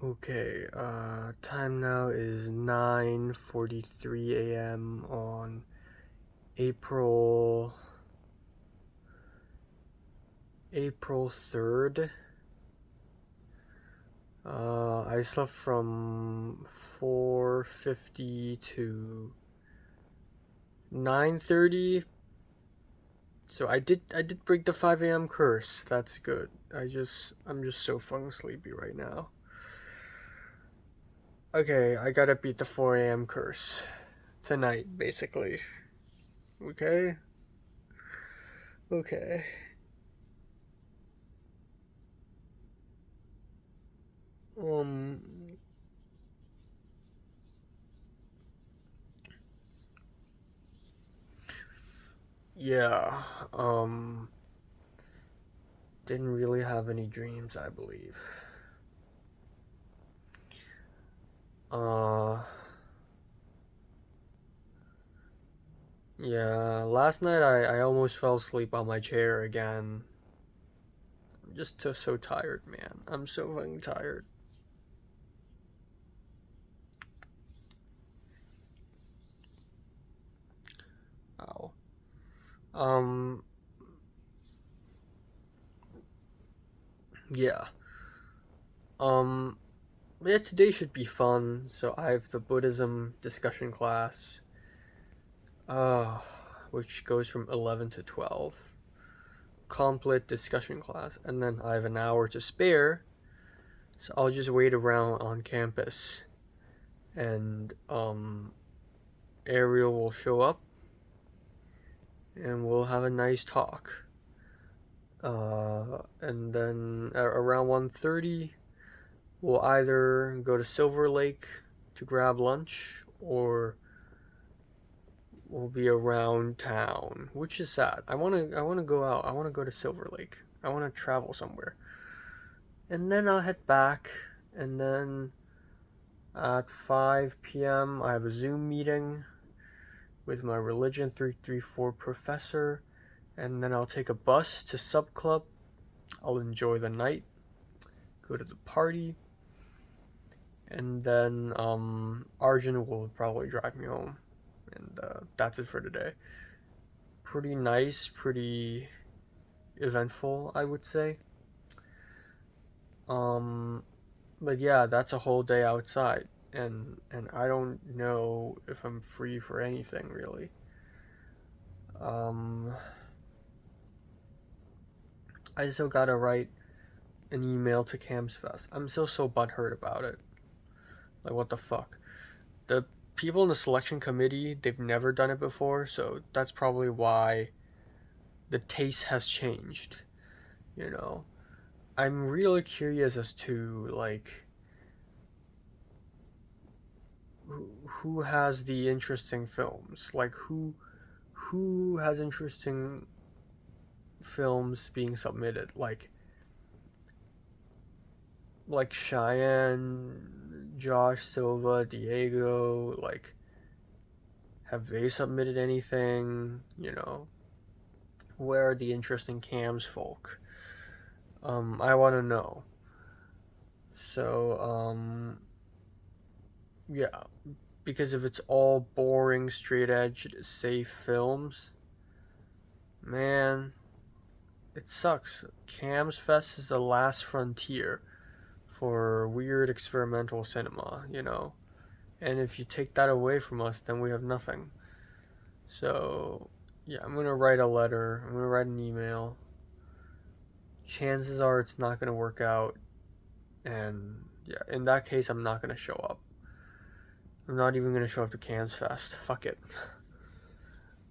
Okay, time now is 9:43 a.m. on April 3rd. I slept from 4:50 to 9:30. So I did break the 5 a.m. curse. That's good. I'm just so fucking sleepy right now. Okay, I gotta beat the 4 a.m. curse tonight, basically. Okay? Okay. Um, yeah, didn't really have any dreams, I believe. Uh, yeah, last night I almost fell asleep on my chair again. I'm just so tired, man. I'm so fucking tired. Ow. Um, yeah. Um, yeah, today should be fun. So I have the Buddhism discussion class, uh, which goes from 11 to 12. Complete discussion class, and then I have an hour to spare, so I'll just wait around on campus, and Ariel will show up, and we'll have a nice talk. And then around 1:30, we'll either go to Silver Lake to grab lunch, or we'll be around town, which is sad. I wanna go out. I wanna go to Silver Lake. I wanna travel somewhere, and then I'll head back, and then at 5 p.m., I have a Zoom meeting with my Religion 334 professor, and then I'll take a bus to Sub Club. I'll enjoy the night, go to the party, and then Arjun will probably drive me home. And that's it for today. Pretty nice, pretty eventful, I would say. Um, but yeah, that's a whole day outside, and I don't know if I'm free for anything really. Um, I still gotta write an email to Cam's Fest. I'm still so butthurt about it. Like, what the fuck? The people in the selection committee, they've never done it before, so that's probably why the taste has changed. You know, I'm really curious as to like who has the interesting films. Like who has interesting films being submitted. Like Cheyenne, Josh Silva, Diego, like have they submitted anything? You know, where are the interesting cams folk? I want to know. So, yeah, because if it's all boring, straight edge, safe films, man, it sucks. Cams Fest is the last frontier for weird experimental cinema, you know? And if you take that away from us, then we have nothing. So, yeah, I'm gonna write a letter, I'm gonna write an email. Chances are it's not gonna work out, and yeah, in that case, I'm not gonna show up. I'm not even gonna show up to Cans Fest. Fuck it.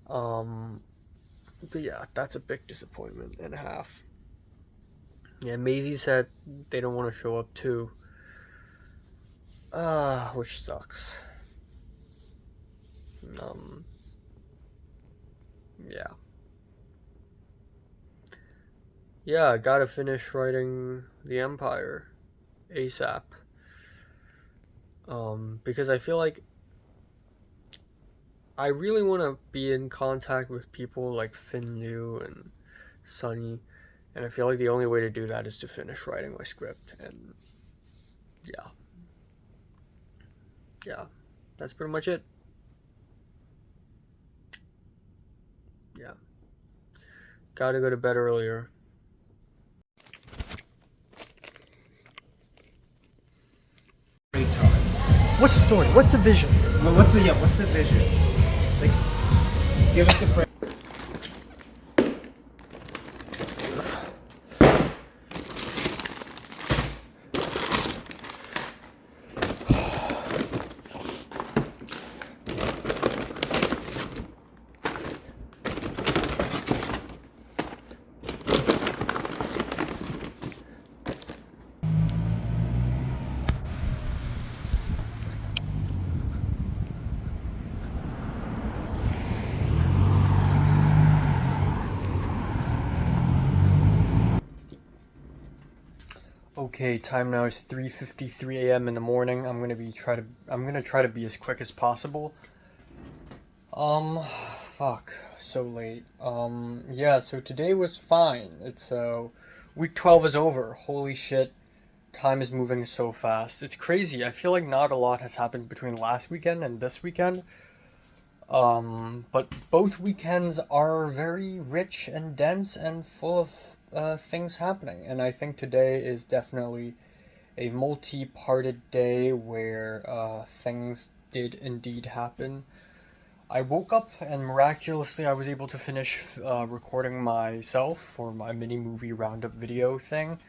Um, but yeah, that's a big disappointment and a half. Yeah, Maisie said they don't want to show up too. Which sucks. Um, yeah. Yeah, I gotta finish writing The Empire ASAP. Because I feel like I really want to be in contact with people like Finn New and Sunny, and I feel like the only way to do that is to finish writing my script. And yeah, yeah, that's pretty much it. Yeah. Gotta go to bed earlier. Great time. What's the story? What's the vision? What's the vision? Like, give us a frame. Okay, time now is 3:53 a.m. in the morning. I'm gonna try to be as quick as possible. Fuck, so late. Yeah, so today was fine. It's week 12 is over. Holy shit. Time is moving so fast. It's crazy. I feel like not a lot has happened between last weekend and this weekend. But both weekends are very rich and dense and full of things happening. And I think today is definitely a multi-parted day where things did indeed happen. I woke up and miraculously I was able to finish recording myself for my mini movie roundup video thing.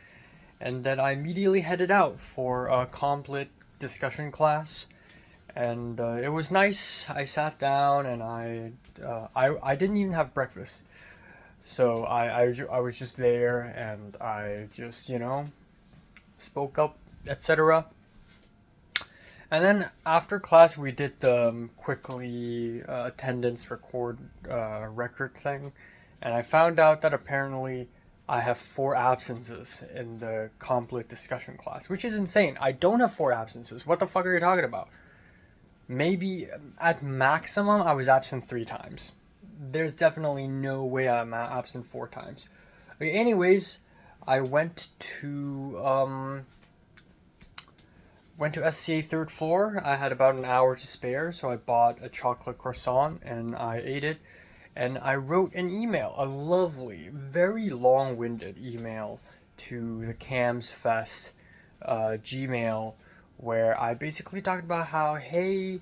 And then I immediately headed out for a complet discussion class. And it was nice. I sat down and I didn't even have breakfast. So I was just there and I just, spoke up, etc. And then after class, we did the quickly attendance record thing. And I found out that apparently I have 4 absences in the complet discussion class, which is insane. I don't have 4 absences. What the fuck are you talking about? Maybe at maximum I was absent 3 times. There's definitely no way I'm absent 4 times. Okay, anyways, I went to SCA 3rd floor. I had about an hour to spare, so I bought a chocolate croissant and I ate it. And I wrote an email, a lovely, very long-winded email to the Cams Fest Gmail, where I basically talked about how, hey,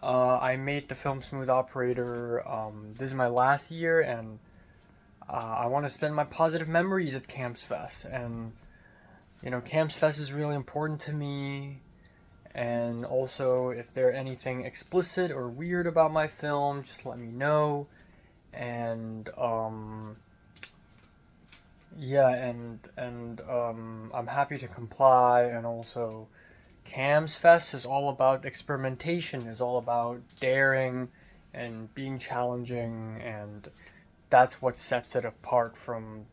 I made the film Smooth Operator. This is my last year, and I want to spend my positive memories at Cams Fest. And, Cams Fest is really important to me. And also, if there's anything explicit or weird about my film, just let me know. And, yeah, and I'm happy to comply. And also, Cams Fest is all about experimentation, is all about daring and being challenging, and that's what sets it apart from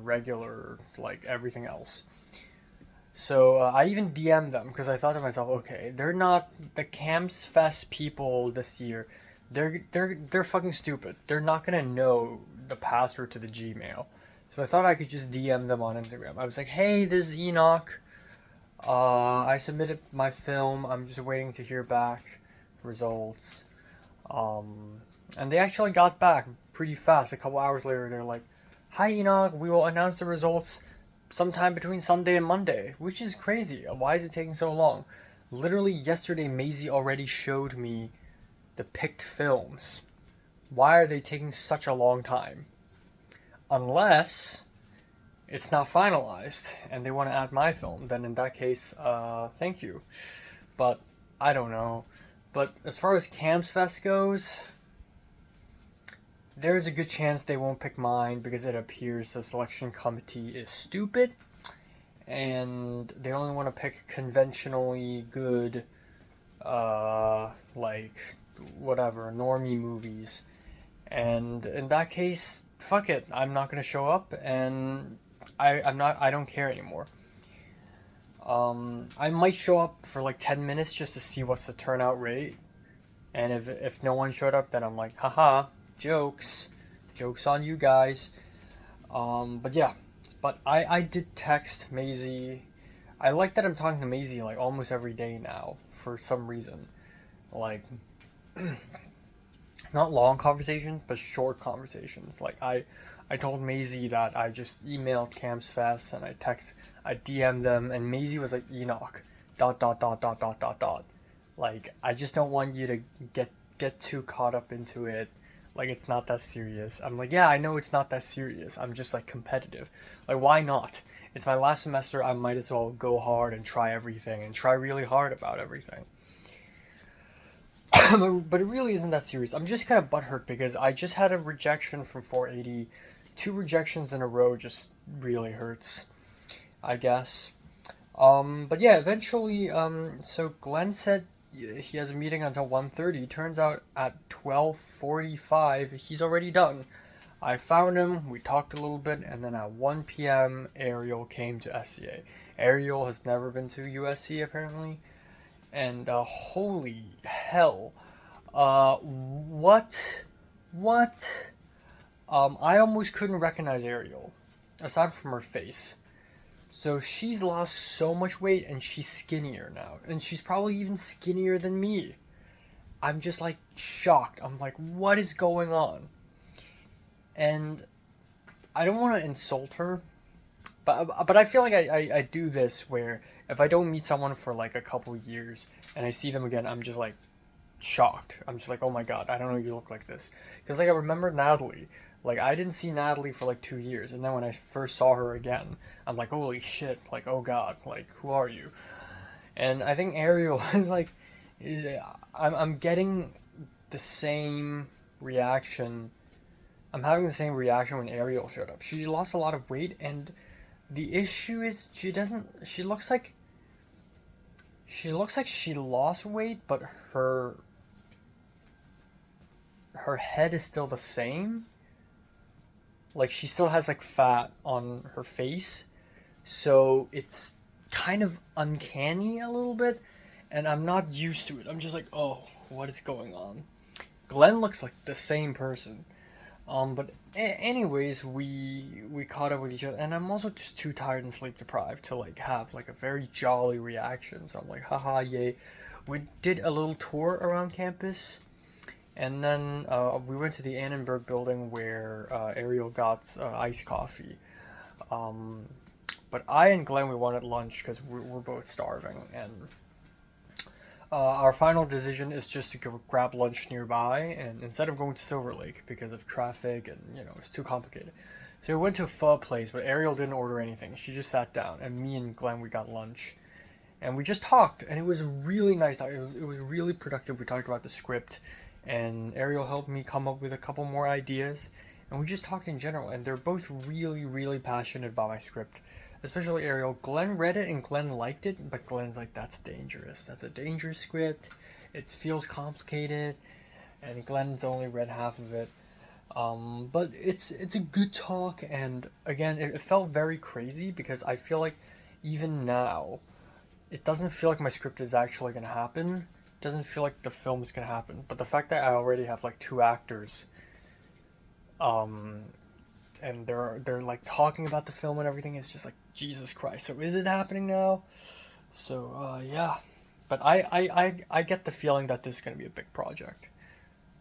regular, like, everything else. So I even DM'd them because I thought to myself, okay, they're not the Cams Fest people this year. They're fucking stupid. They're not gonna know the password to the Gmail. So I thought I could just DM them on Instagram. I was like, hey, this is Enoch. I submitted my film. I'm just waiting to hear back results. And they actually got back pretty fast. A couple hours later, they're like, "Hi Enoch, we will announce the results sometime between Sunday and Monday," which is crazy. Why is it taking so long? Literally yesterday, Maisie already showed me the picked films. Why are they taking such a long time? Unless it's not finalized and they want to add my film, then in that case, thank you. But I don't know. But as far as Cams Fest goes, there's a good chance they won't pick mine because it appears the selection committee is stupid and they only want to pick conventionally good, like, whatever, normie movies. And in that case, fuck it. I'm not gonna show up, and I don't care anymore. I might show up for like 10 minutes just to see what's the turnout rate. And if no one showed up, then I'm like, haha, jokes on you guys. But yeah, but I did text Maisie I like that I'm talking to Maisie like almost every day now for some reason. Like, not long conversations, but short conversations. Like I told Maisie that I just emailed Camps Fest and I DM'd them, and Maisie was like, Enoch, dot dot dot dot dot dot dot. Like, I just don't want you to get too caught up into it. Like, it's not that serious. I'm like, yeah, I know it's not that serious. I'm just like competitive. Like, why not? It's my last semester. I might as well go hard and try everything and try really hard about everything. But it really isn't that serious. I'm just kind of butthurt because I just had a rejection from 480. Two rejections in a row just really hurts, I guess. But yeah, eventually, so Glenn said he has a meeting until 1:30. Turns out at 12:45, he's already done. I found him, we talked a little bit, and then at 1 p.m., Ariel came to SCA. Ariel has never been to USC, apparently. And, holy hell. What? What? I almost couldn't recognize Ariel, aside from her face. So she's lost so much weight and she's skinnier now. And she's probably even skinnier than me. I'm just like shocked. I'm like, what is going on? And I don't want to insult her, but I feel like I do this where if I don't meet someone for like a couple years and I see them again, I'm just like shocked. I'm just like, oh my god, I don't know you look like this. Because like I remember Natalie. Like I didn't see Natalie for like 2 years, and then when I first saw her again, I'm like, holy shit, like oh god, like who are you? And I think Ariel is like, I'm getting the same reaction. I'm having the same reaction when Ariel showed up. She lost a lot of weight, and the issue is she doesn't. She looks like she lost weight, but her head is still the same. Like she still has like fat on her face, so it's kind of uncanny a little bit, and I'm not used to it. I'm just like, oh, what is going on? Glenn looks like the same person. But anyways, we caught up with each other, and I'm also just too tired and sleep deprived to like have like a very jolly reaction. So I'm like, haha, yay! We did a little tour around campus, and then we went to the Annenberg building where Ariel got iced coffee. But I and Glenn we wanted lunch because we're both starving, and our final decision is just to go grab lunch nearby, and instead of going to Silver Lake because of traffic and it's too complicated. So we went to a pho place, but Ariel didn't order anything. She just sat down, and me and Glenn we got lunch, and we just talked, and it was really nice. It was really productive. We talked about the script, and Ariel helped me come up with a couple more ideas, and we just talked in general. And they're both really, really passionate about my script. Especially Ariel. Glenn read it and Glenn liked it, but Glenn's like, that's dangerous. That's a dangerous script. It feels complicated, and Glenn's only read half of it. But it's a good talk, and again, it felt very crazy because I feel like even now, it doesn't feel like my script is actually gonna happen. It doesn't feel like the film is gonna happen. But the fact that I already have like 2 actors, and they're like talking about the film and everything. It's just like Jesus Christ. So is it happening now? So yeah, but I get the feeling that this is gonna be a big project.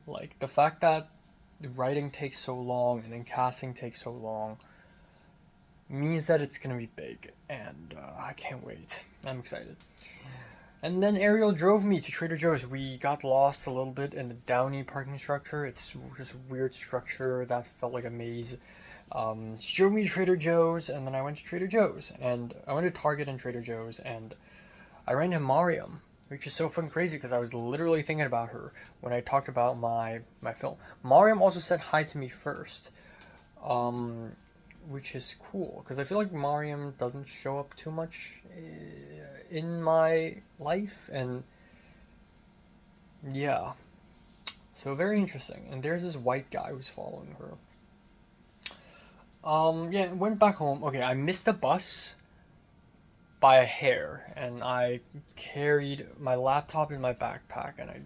Like the fact that the writing takes so long and then casting takes so long means that it's gonna be big, and I can't wait. I'm excited. And then Ariel drove me to Trader Joe's. We got lost a little bit in the Downey parking structure. It's just a weird structure that felt like a maze. She drove me to Trader Joe's, and then I went to Trader Joe's, and I went to Target and Trader Joe's, and I ran into Mariam, which is so fucking crazy because I was literally thinking about her when I talked about my film. Mariam also said hi to me first, which is cool because I feel like Mariam doesn't show up too much in my life, and yeah, so very interesting. And there's this white guy who's following her. Yeah, went back home. Okay, I missed the bus by a hair, and I carried my laptop in my backpack, and I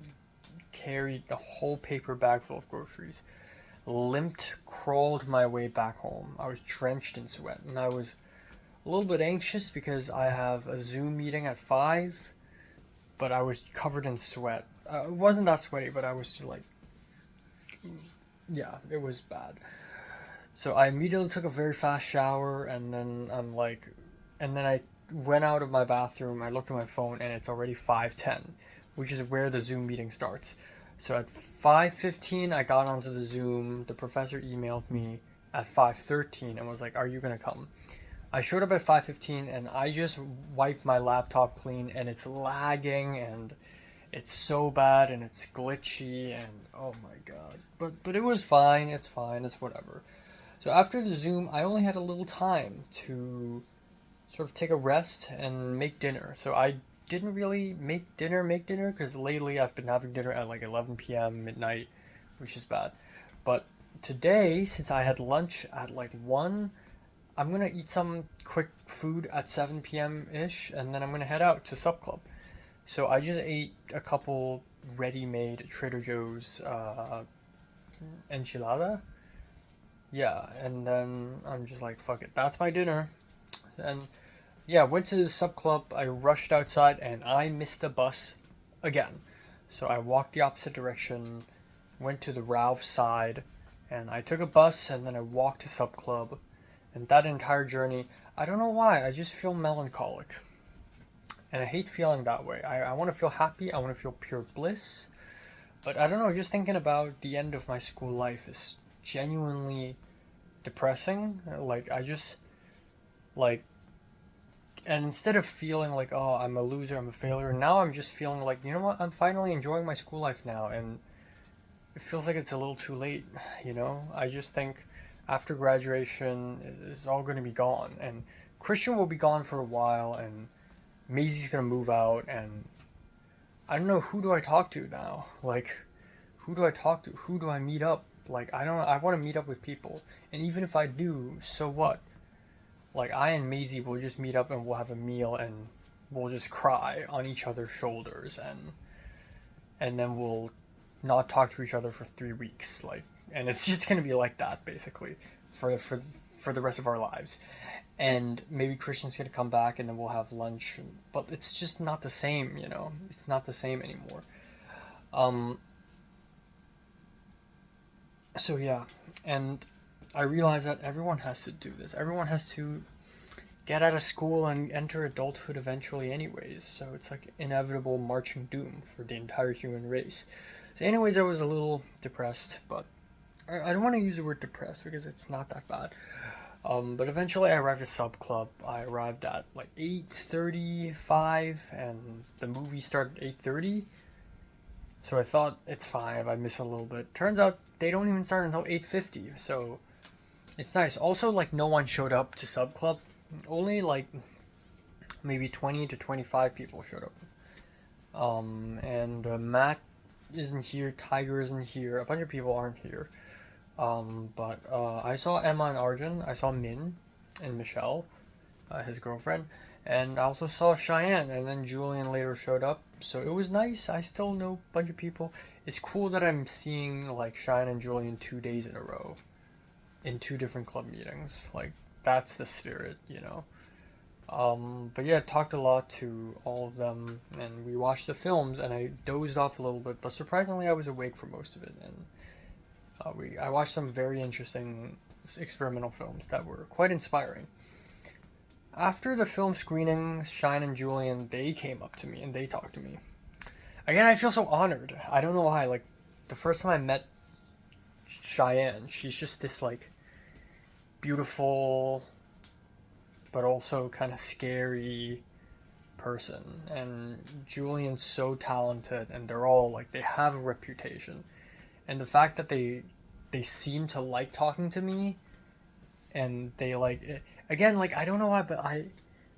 carried the whole paper bag full of groceries. Limped, crawled my way back home. I was drenched in sweat, and I was a little bit anxious because I have a Zoom meeting at 5, but I was covered in sweat. It wasn't that sweaty, but I was just like, yeah, it was bad. So I immediately took a very fast shower, and then I went out of my bathroom. I looked at my phone, and it's already 5:10, which is where the Zoom meeting starts. So at 5:15, I got onto the Zoom. The professor emailed me at 5:13 and was like, "Are you gonna come?" I showed up at 5:15, and I just wiped my laptop clean, and it's lagging, and it's so bad, and it's glitchy, and oh my god. But it was fine. It's fine. It's whatever. So after the Zoom, I only had a little time to sort of take a rest and make dinner. So I didn't really make dinner because lately I've been having dinner at like 11 p.m. midnight, which is bad. But today, since I had lunch at like 1, I'm gonna eat some quick food at 7 p.m. ish, and then I'm gonna head out to Sub Club. So I just ate a couple ready-made Trader Joe's enchilada. Yeah, and then I'm just like, fuck it, that's my dinner. And yeah, went to the Sub Club. I rushed outside, and I missed the bus again. So I walked the opposite direction, went to the Ralph side, and I took a bus, and then I walked to Sub Club. And that entire journey, I don't know why, I just feel melancholic. And I hate feeling that way. I want to feel happy, I want to feel pure bliss. But I don't know, just thinking about the end of my school life is genuinely depressing. Like, I just, like, and instead of feeling like, oh, I'm a loser, I'm a failure, now I'm just feeling like, you know what, I'm finally enjoying my school life now, and it feels like it's a little too late, you know? I just think after graduation, it's all going to be gone, and Christian will be gone for a while, and Maisie's going to move out, and I don't know, who do I talk to now? Like, who do I talk to? Who do I meet up? Like, I don't know, I want to meet up with people, and even if I do, so what? Like, I and Maisie will just meet up and we'll have a meal and we'll just cry on each other's shoulders, and then we'll not talk to each other for 3 weeks. Like, and it's just gonna be like that basically for the rest of our lives. And maybe Christian's gonna come back and then we'll have lunch, but it's just not the same, you know. It's not the same anymore. Um. So yeah, and I realize that everyone has to do this. Everyone has to get out of school and enter adulthood eventually anyways. So it's like inevitable marching doom for the entire human race. So anyways, I was a little depressed, but I don't want to use the word depressed because it's not that bad. But eventually I arrived at Sub Club. I arrived at like 8:35 and the movie started at 8:30. So I thought it's fine if I miss a little bit. Turns out they don't even start until 8:50. So it's nice. Also, like, no one showed up to Sub Club. Only like maybe 20 to 25 people showed up. And Matt isn't here. Tiger isn't here. A bunch of people aren't here. But I saw Emma and Arjun. I saw Min and Michelle, his girlfriend. And I also saw Cheyenne. And then Julian later showed up. So it was nice. I still know a bunch of people. It's cool that I'm seeing like Cheyenne and Julian 2 days in a row in 2 different club meetings. Like, that's the spirit, you know. But yeah, talked a lot to all of them, and we watched the films, and I dozed off a little bit, but surprisingly I was awake for most of it, and I watched some very interesting experimental films that were quite inspiring. After the film screening, Shine and Julian, they came up to me and they talked to me. Again, I feel so honored. I don't know why. Like, the first time I met Cheyenne, she's just this like beautiful but also kind of scary person, and Julian's so talented, and they're all like, they have a reputation, and the fact that they seem to like talking to me, and they like it, again, like, I don't know why, but I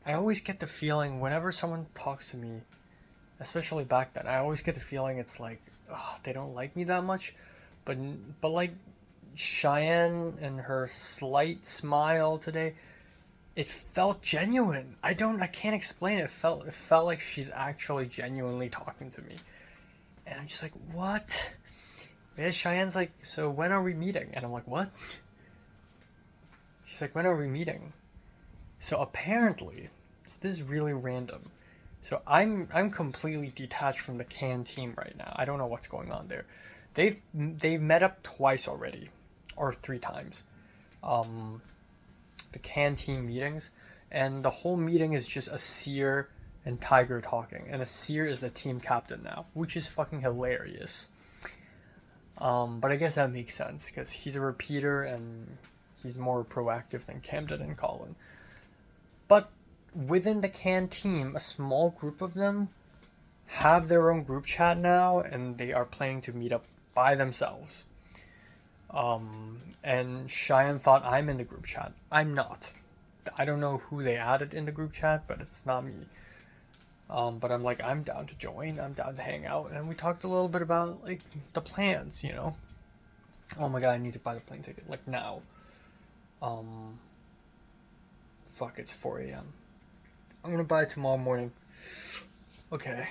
always get the feeling whenever someone talks to me, especially back then, I always get the feeling it's like, oh, they don't like me that much, but like Cheyenne and her slight smile today, it felt genuine. I can't explain it. It felt like she's actually genuinely talking to me. And I'm just like, what? And Cheyenne's like, so when are we meeting? And I'm like, what? She's like, when are we meeting? So apparently, this is really random. So I'm completely detached from the Can team right now. I don't know what's going on there. They've met up twice already, or 3 times. The Can team meetings, and the whole meeting is just Asir and Tiger talking, and Asir is the team captain now, which is fucking hilarious. But I guess that makes sense because he's a repeater and he's more proactive than Camden and Colin. But within the Can team, a small group of them have their own group chat now, and they are planning to meet up by themselves. And Cheyenne thought I'm in the group chat. I'm not. I don't know who they added in the group chat, but it's not me. But I'm like, I'm down to join. I'm down to hang out, and we talked a little bit about like the plans. Oh my god, I need to buy the plane ticket like now. Fuck, it's 4 a.m. I'm gonna buy it tomorrow morning. Okay.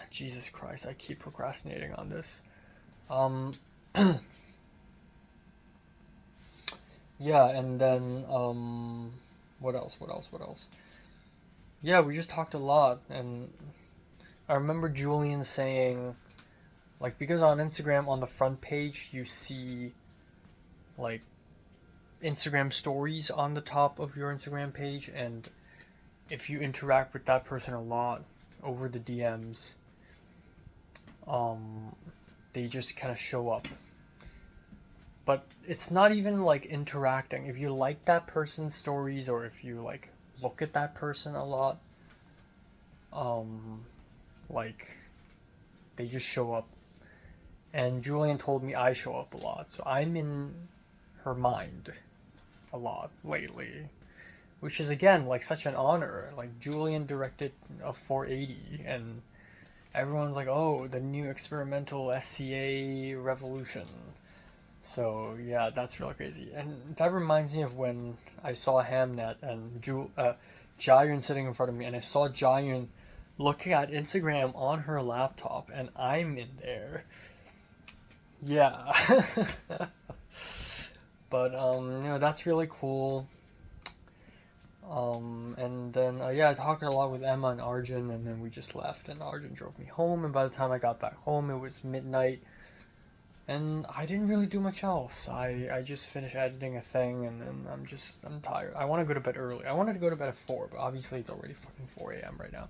Jesus Christ, I keep procrastinating on this. Yeah, and then, what else? Yeah, we just talked a lot, and I remember Julian saying, like, because on Instagram, on the front page, you see, like, Instagram stories on the top of your Instagram page, and if you interact with that person a lot over the DMs, they just kind of show up. But it's not even like interacting. If you like that person's stories, or if you like look at that person a lot, like they just show up. And Julian told me I show up a lot, so I'm in her mind a lot lately, which is again like such an honor. Like Julian directed a 480, and everyone's like, oh, the new experimental SCA revolution. So yeah, that's really crazy, and that reminds me of when I saw Hamnet and Jayun sitting in front of me, and I saw Jayun looking at Instagram on her laptop, and I'm in there. Yeah. But that's really cool. And then yeah, I talked a lot with Emma and Arjun, and then we just left, and Arjun drove me home, and by the time I got back home, it was midnight. And I didn't really do much else. I just finished editing a thing, and then I'm tired. I want to go to bed early. I wanted to go to bed at 4, but obviously it's already fucking 4 a.m. right now.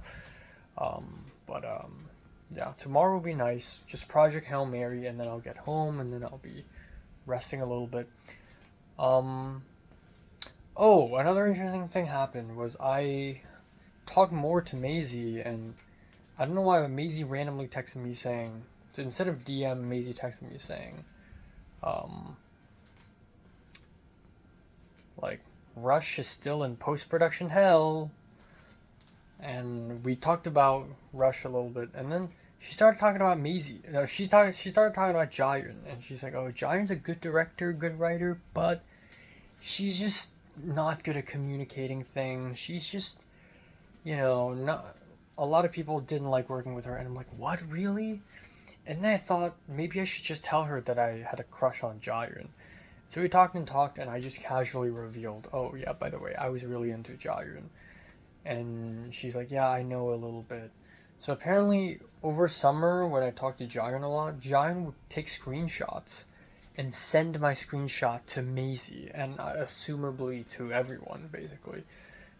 Yeah, tomorrow will be nice. Just Project Hail Mary, and then I'll get home, and then I'll be resting a little bit. Oh, another interesting thing happened was I talked more to Maisie, and I don't know why, but Maisie randomly texted me saying, so instead of DM, Maisie texted me saying, like, Rush is still in post-production hell. And we talked about Rush a little bit, and then she started talking about Maisie. She started talking about Jayun, and she's like, oh, Jayun's a good director, good writer, but she's just not good at communicating things. She's just, not. A lot of people didn't like working with her, and I'm like, what, really? And then I thought maybe I should just tell her that I had a crush on Jayun. So we talked, and I just casually revealed, oh yeah, by the way, I was really into Jayun. And she's like, yeah, I know a little bit. So apparently over summer, when I talked to Jayun a lot, Jayun would take screenshots and send my screenshot to Maisie, and assumably to everyone, basically.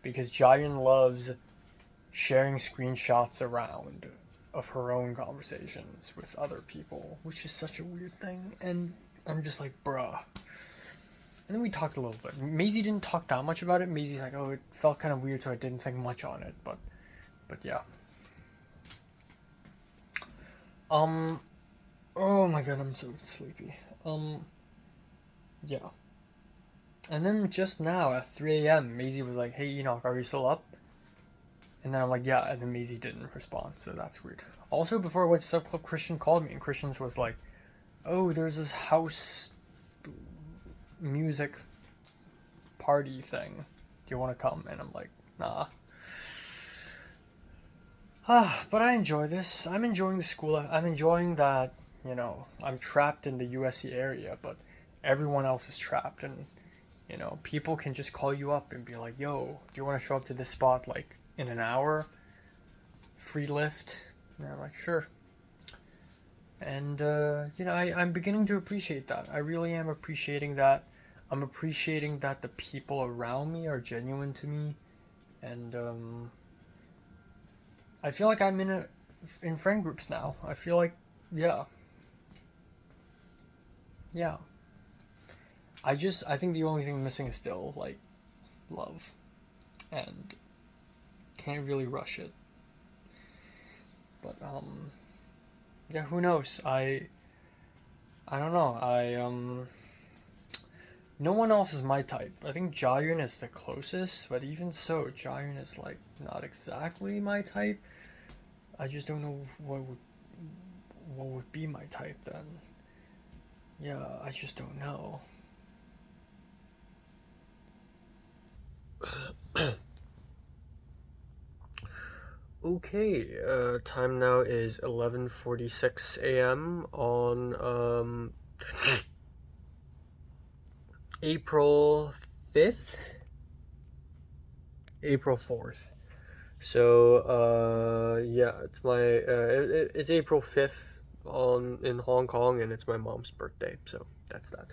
Because Jayun loves sharing screenshots around of her own conversations with other people, which is such a weird thing, and I'm just like, bruh. And then we talked a little bit. Maisie didn't talk that much about it. Maisie's like, oh, it felt kind of weird, so I didn't think much on it, but yeah. Oh my god, I'm so sleepy. Yeah. And then just now at 3 a.m., Maisie was like, hey, Enoch, are you still up? And then I'm like, yeah, and then Maisie didn't respond, so that's weird. Also, before I went to Sub Club, Christian called me, and Christian was like, oh, there's this house music party thing. Do you want to come? And I'm like, nah. But I enjoy this. I'm enjoying the school. I'm enjoying that, I'm trapped in the USC area, but everyone else is trapped, and You know, people can just call you up and be like, yo, do you want to show up to this spot like in an hour? Free lift? And I'm like, sure. And, you know, I'm beginning to appreciate that. I really am appreciating that. I'm appreciating that the people around me are genuine to me. And, I feel like I'm in friend groups now. I feel like, yeah. Yeah. I think the only thing missing is still, like, love. And can't really rush it. But, yeah, who knows? I don't know. No one else is my type. I think Jaehyun is the closest, but even so, Jaehyun is, like, not exactly my type. I just don't know what would be my type then. Yeah, I just don't know. Okay, time now is 11:46 a.m. on April 5th? April 4th. So yeah, it's my it's April 5th in Hong Kong, and it's my mom's birthday, so that's that.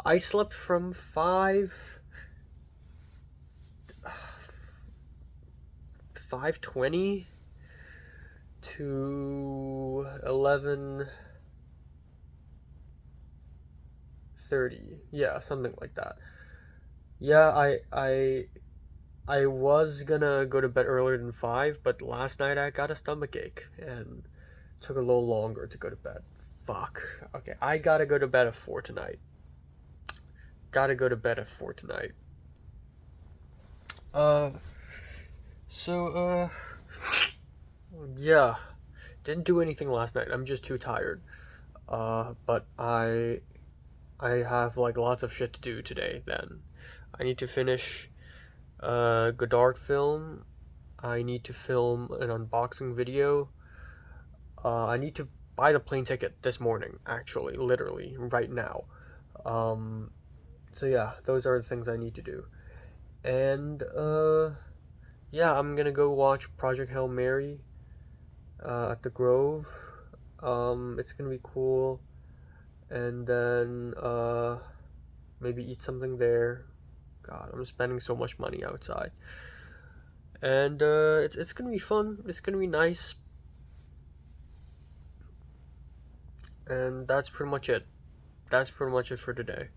I slept from 5:20 to 11:30. Yeah, something like that. Yeah, I was gonna go to bed earlier than 5, but last night I got a stomach ache and it took a little longer to go to bed. Fuck. Okay, I gotta go to bed at 4 tonight. So, yeah. Didn't do anything last night. I'm just too tired. But I have, like, lots of shit to do today then. I need to finish Godard film. I need to film an unboxing video. I need to buy the plane ticket this morning, actually, literally, right now. So yeah, those are the things I need to do. And, yeah, I'm gonna go watch Project Hail Mary at the Grove. It's gonna be cool. And then, maybe eat something there. God, I'm spending so much money outside. And it's gonna be fun. It's gonna be nice. And that's pretty much it. That's pretty much it for today.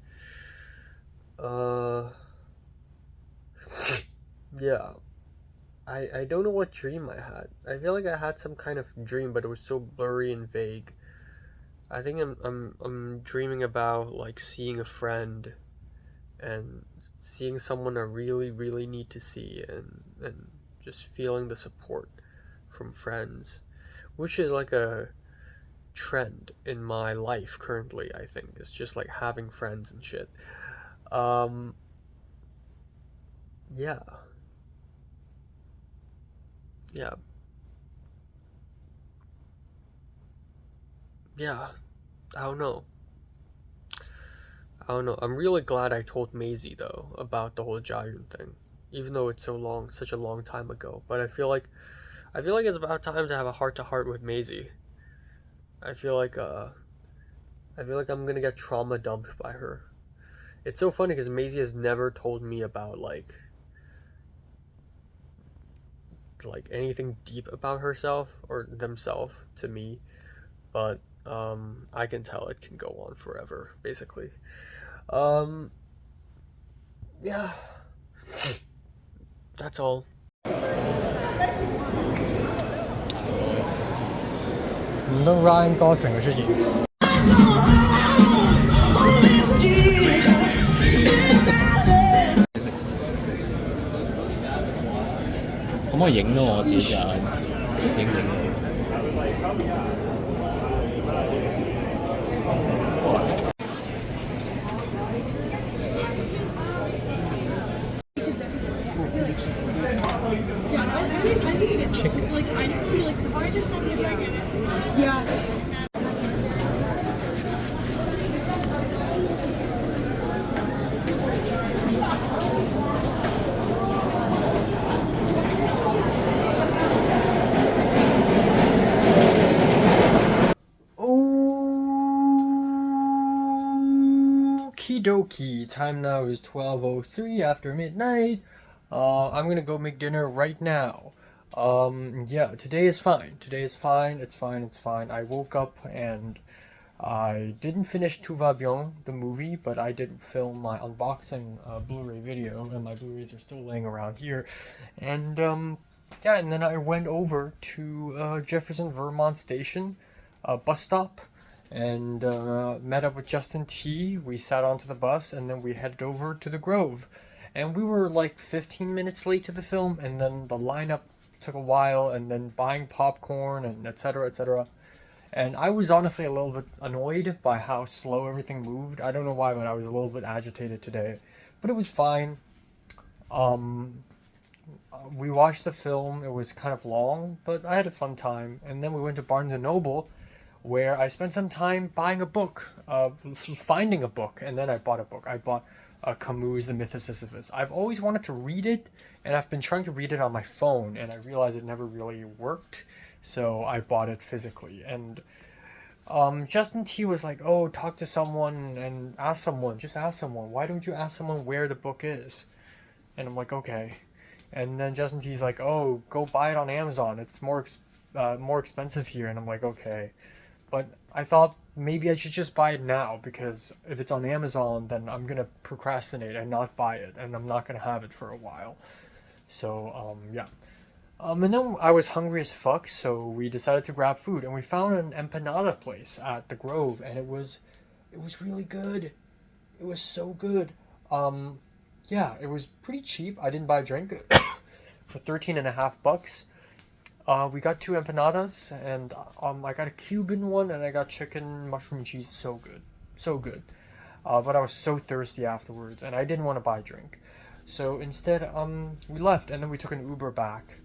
Yeah. I don't know what dream I had. I feel like I had some kind of dream, but it was so blurry and vague. I think I'm dreaming about, like, seeing a friend and seeing someone I really, really need to see, and just feeling the support from friends, which is like a trend in my life currently. I think it's just like having friends and shit. Yeah. Yeah. Yeah. I don't know. I'm really glad I told Maisie though about the whole Jaehyun thing, even though it's such a long time ago. But I feel like it's about time to have a heart to heart with Maisie. I feel like I'm gonna get trauma dumped by her. It's so funny because Maisie has never told me about like anything deep about herself or themselves to me, but I can tell it can go on forever, basically. Yeah, that's all. 唔通 Ryan Gosling 會出現？可唔可以影到我自己隻眼？影。Okie dokie. Time now is 12:03 after midnight. I'm gonna go make dinner right now. Yeah, today is fine. Today is fine. It's fine. It's fine. I woke up and I didn't finish Tout va bien, the movie, but I did film my unboxing Blu-ray video, and my Blu-rays are still laying around here. And yeah, and then I went over to Jefferson Vermont Station, bus stop, and met up with Justin T. We sat onto the bus, and then we headed over to the Grove. And we were like 15 minutes late to the film, and then the lineup took a while, and then buying popcorn, and etc., etc. And I was honestly a little bit annoyed by how slow everything moved. I don't know why, but I was a little bit agitated today. But it was fine. We watched the film. It was kind of long, but I had a fun time. And then we went to Barnes & Noble, where I spent some time buying a book, finding a book, and then I bought a book. I bought Camus' The Myth of Sisyphus. I've always wanted to read it, and I've been trying to read it on my phone, and I realized it never really worked, so I bought it physically. And Justin T was like, oh, talk to someone and ask someone. Just ask someone. Why don't you ask someone where the book is? And I'm like, okay. And then Justin T's like, oh, go buy it on Amazon. It's more expensive here. And I'm like, okay. But I thought maybe I should just buy it now, because if it's on Amazon, then I'm going to procrastinate and not buy it, and I'm not going to have it for a while. So, yeah. And then I was hungry as fuck, so we decided to grab food, and we found an empanada place at the Grove, and it was really good. It was so good. Yeah, it was pretty cheap. I didn't buy a drink for $13.50. We got 2 empanadas, and I got a Cuban one, and I got chicken, mushroom cheese. So good. So good. But I was so thirsty afterwards, and I didn't want to buy a drink. So instead, we left, and then we took an Uber back.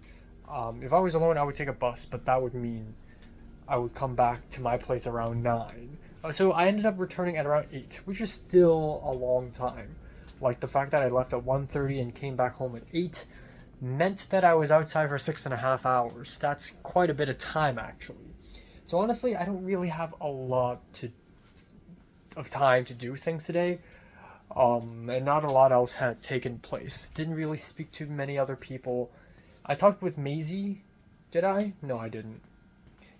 If I was alone, I would take a bus, but that would mean I would come back to my place around 9. So I ended up returning at around 8, which is still a long time. Like, the fact that I left at 1:30 and came back home at 8 meant that I was outside for 6.5 hours. That's quite a bit of time, actually. So honestly, I don't really have a lot of time to do things today. And not a lot else had taken place. Didn't really speak to many other people. I talked with Maisie. Did I? No, I didn't.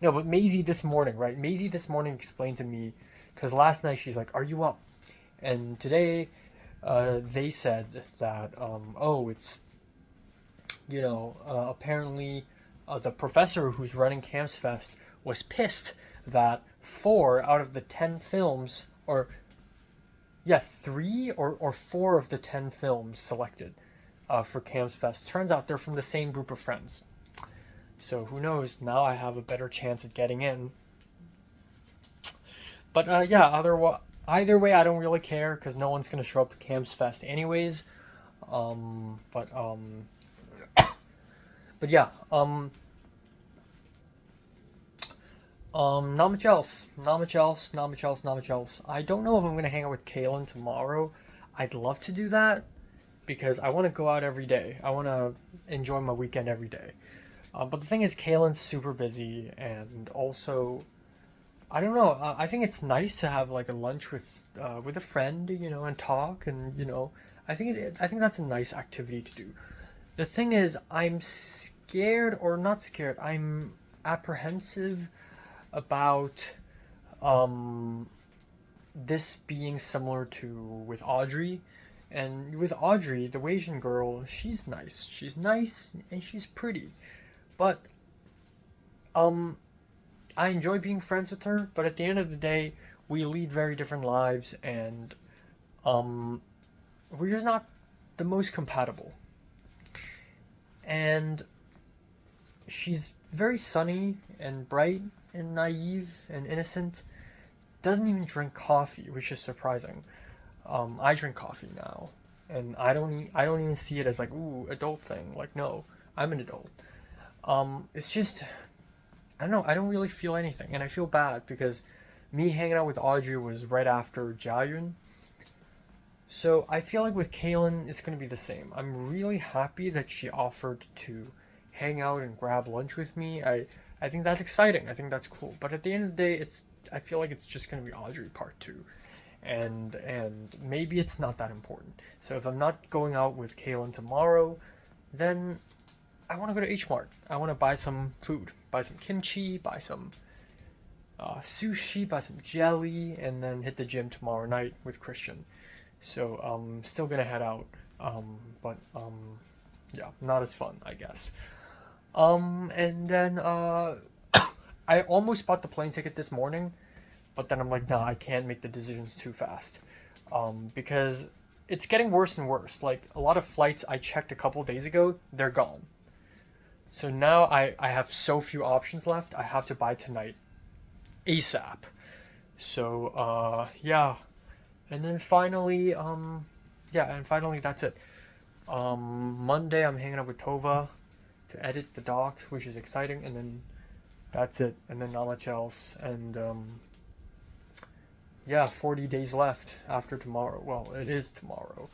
No, but Maisie this morning, right? Maisie this morning explained to me, because last night she's like, are you up? And today, they said that, oh, it's, apparently the professor who's running Camps Fest was pissed that 4 out of the 10 films, or, yeah, 3 or 4 of the 10 films selected for Camps Fest, turns out they're from the same group of friends. So who knows, now I have a better chance at getting in. But yeah, either way, I don't really care, because no one's going to show up to Camps Fest anyways. But yeah, not much else. Not much else. I don't know if I'm going to hang out with Kaylin tomorrow. I'd love to do that, because I want to go out every day. I want to enjoy my weekend every day. But the thing is, Kaylin's super busy, and also, I don't know. I think it's nice to have like a lunch with a friend, and talk, and I think that's a nice activity to do. The thing is, I'm scared, or not scared. I'm apprehensive about this being similar to with Audrey. And with Audrey, the Asian girl, she's nice. She's nice and she's pretty. But I enjoy being friends with her, but at the end of the day, we lead very different lives, and we're just not the most compatible. And she's very sunny and bright and naive and innocent. Doesn't even drink coffee, which is surprising. I drink coffee now, and I don't even see it as like, ooh, adult thing. Like, no, I'm an adult. It's just, I don't know, I don't really feel anything, and I feel bad because me hanging out with Audrey was right after Jiayun. So I feel like with Kaylin, it's going to be the same. I'm really happy that she offered to hang out and grab lunch with me. I think that's exciting. I think that's cool. But at the end of the day, I feel like it's just going to be Audrey part 2. and maybe it's not that important. So if I'm not going out with Kaylin tomorrow, then I want to go to H Mart. I want to buy some food, buy some kimchi, buy some sushi, buy some jelly, and then hit the gym tomorrow night with Christian. So still gonna head out, but yeah, not as fun, I guess. And then I almost bought the plane ticket this morning, but then I'm like, nah, I can't make the decisions too fast, because it's getting worse and worse. Like a lot of flights I checked a couple days ago, they're gone. So now I have so few options left. I have to buy tonight, ASAP. So yeah, and then finally that's it. Monday I'm hanging out with Tova to edit the docs, which is exciting, and then that's it, and then not much else. And yeah, 40 days left after tomorrow. Well, it is tomorrow.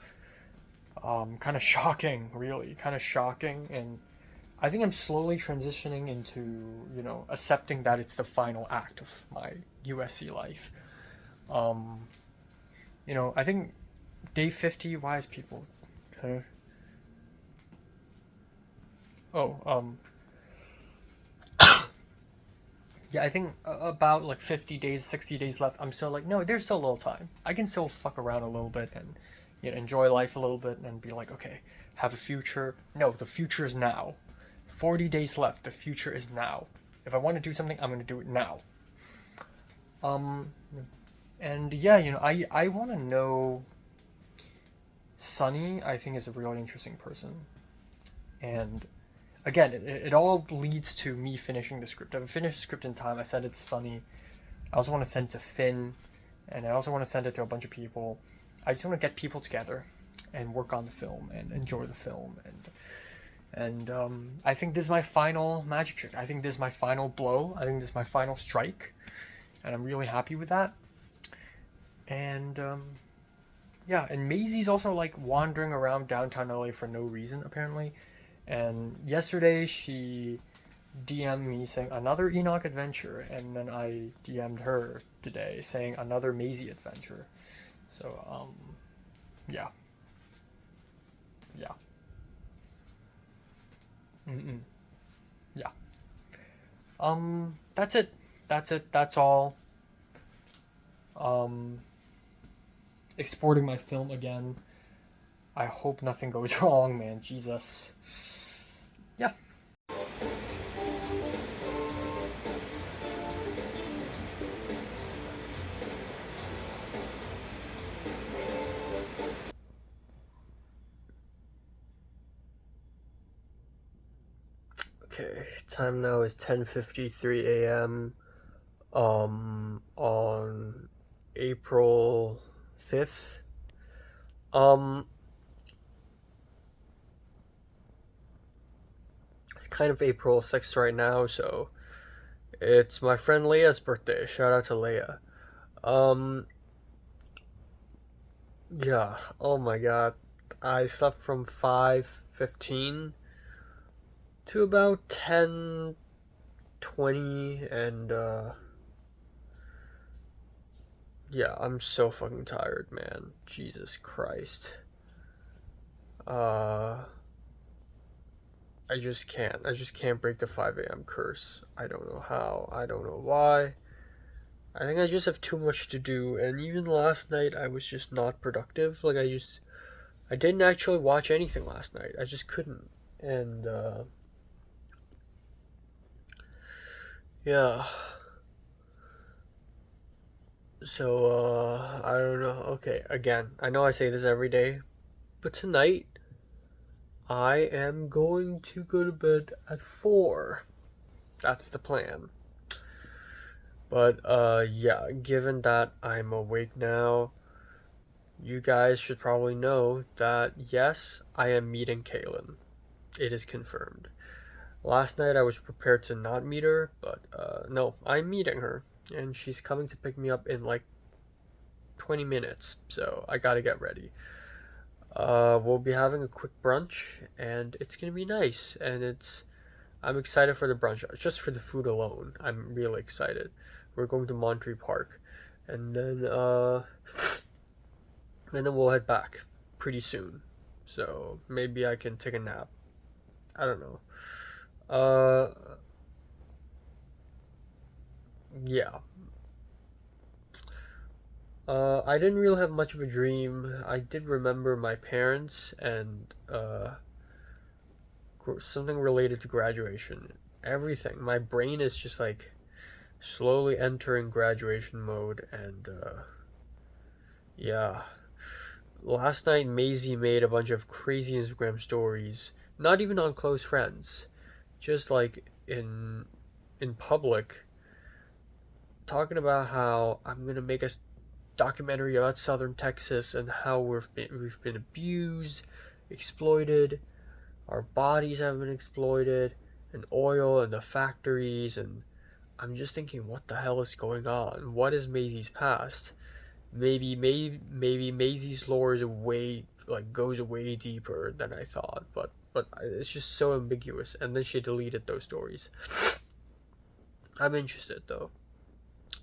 Kind of shocking, really, kind of shocking, and I think I'm slowly transitioning into, you know, accepting that it's the final act of my USC life. You know, I think day 50, wise people. Okay. Oh, yeah, I think about like 50 days, 60 days left. I'm still like, no, there's still a little time. I can still fuck around a little bit and, you know, enjoy life a little bit and be like, okay, have a future. No, the future is now. 40 days left. The future is now. If I want to do something, I'm going to do it now. And yeah, you know, I want to know. Sunny, I think, is a really interesting person. And again, it all leads to me finishing the script. I've finished the script in time. I said it's Sunny. I also want to send it to Finn, and I also want to send it to a bunch of people. I just want to get people together and work on the film and enjoy the film. And I think this is my final magic trick. I think this is my final blow. I think this is my final strike, and I'm really happy with that. And yeah, and Maisie's also like wandering around downtown LA for no reason, apparently. And yesterday she DM'd me saying another Enoch adventure, and then I DM'd her today saying another Maisie adventure. So yeah. Yeah. That's it. That's all. Exporting my film again. I hope nothing goes wrong, man. Jesus. Yeah. Okay, time now is 10:53 a.m. On April 5th. It's kind of April 6th right now, so it's my friend Leia's birthday. Shout out to Leia. Yeah, oh my god. I slept from 5:15 to about 10:20, and yeah, I'm so fucking tired, man. Jesus Christ. I just can't break the 5 a.m. curse. I don't know how. I don't know why. I think I just have too much to do, and even last night I was just not productive. Like I didn't actually watch anything last night. I just couldn't. And yeah. So I don't know. Okay, again, I know I say this every day, but tonight I am going to go to bed at 4. That's the plan. But yeah, given that I'm awake now, you guys should probably know that yes, I am meeting Kaylin. It is confirmed. Last night I was prepared to not meet her, but no, I'm meeting her, and she's coming to pick me up in like 20 minutes, so I gotta get ready. We'll be having a quick brunch, and it's gonna be nice, and I'm excited for the brunch. Just for the food alone, I'm really excited. We're going to Monterey Park, and then and then we'll head back pretty soon. So maybe I can take a nap. I don't know. Yeah. I didn't really have much of a dream. I did remember my parents and something related to graduation. Everything. My brain is just like slowly entering graduation mode, and yeah. Last night, Maisie made a bunch of crazy Instagram stories, not even on close friends, just like in public, talking about how I'm gonna make a documentary about Southern Texas and how we've been abused, exploited, our bodies have been exploited, and oil and the factories. And I'm just thinking, what the hell is going on? What is Maisie's past? Maybe Maisie's lore is way like goes way deeper than I thought, but it's just so ambiguous. And then she deleted those stories. I'm interested though.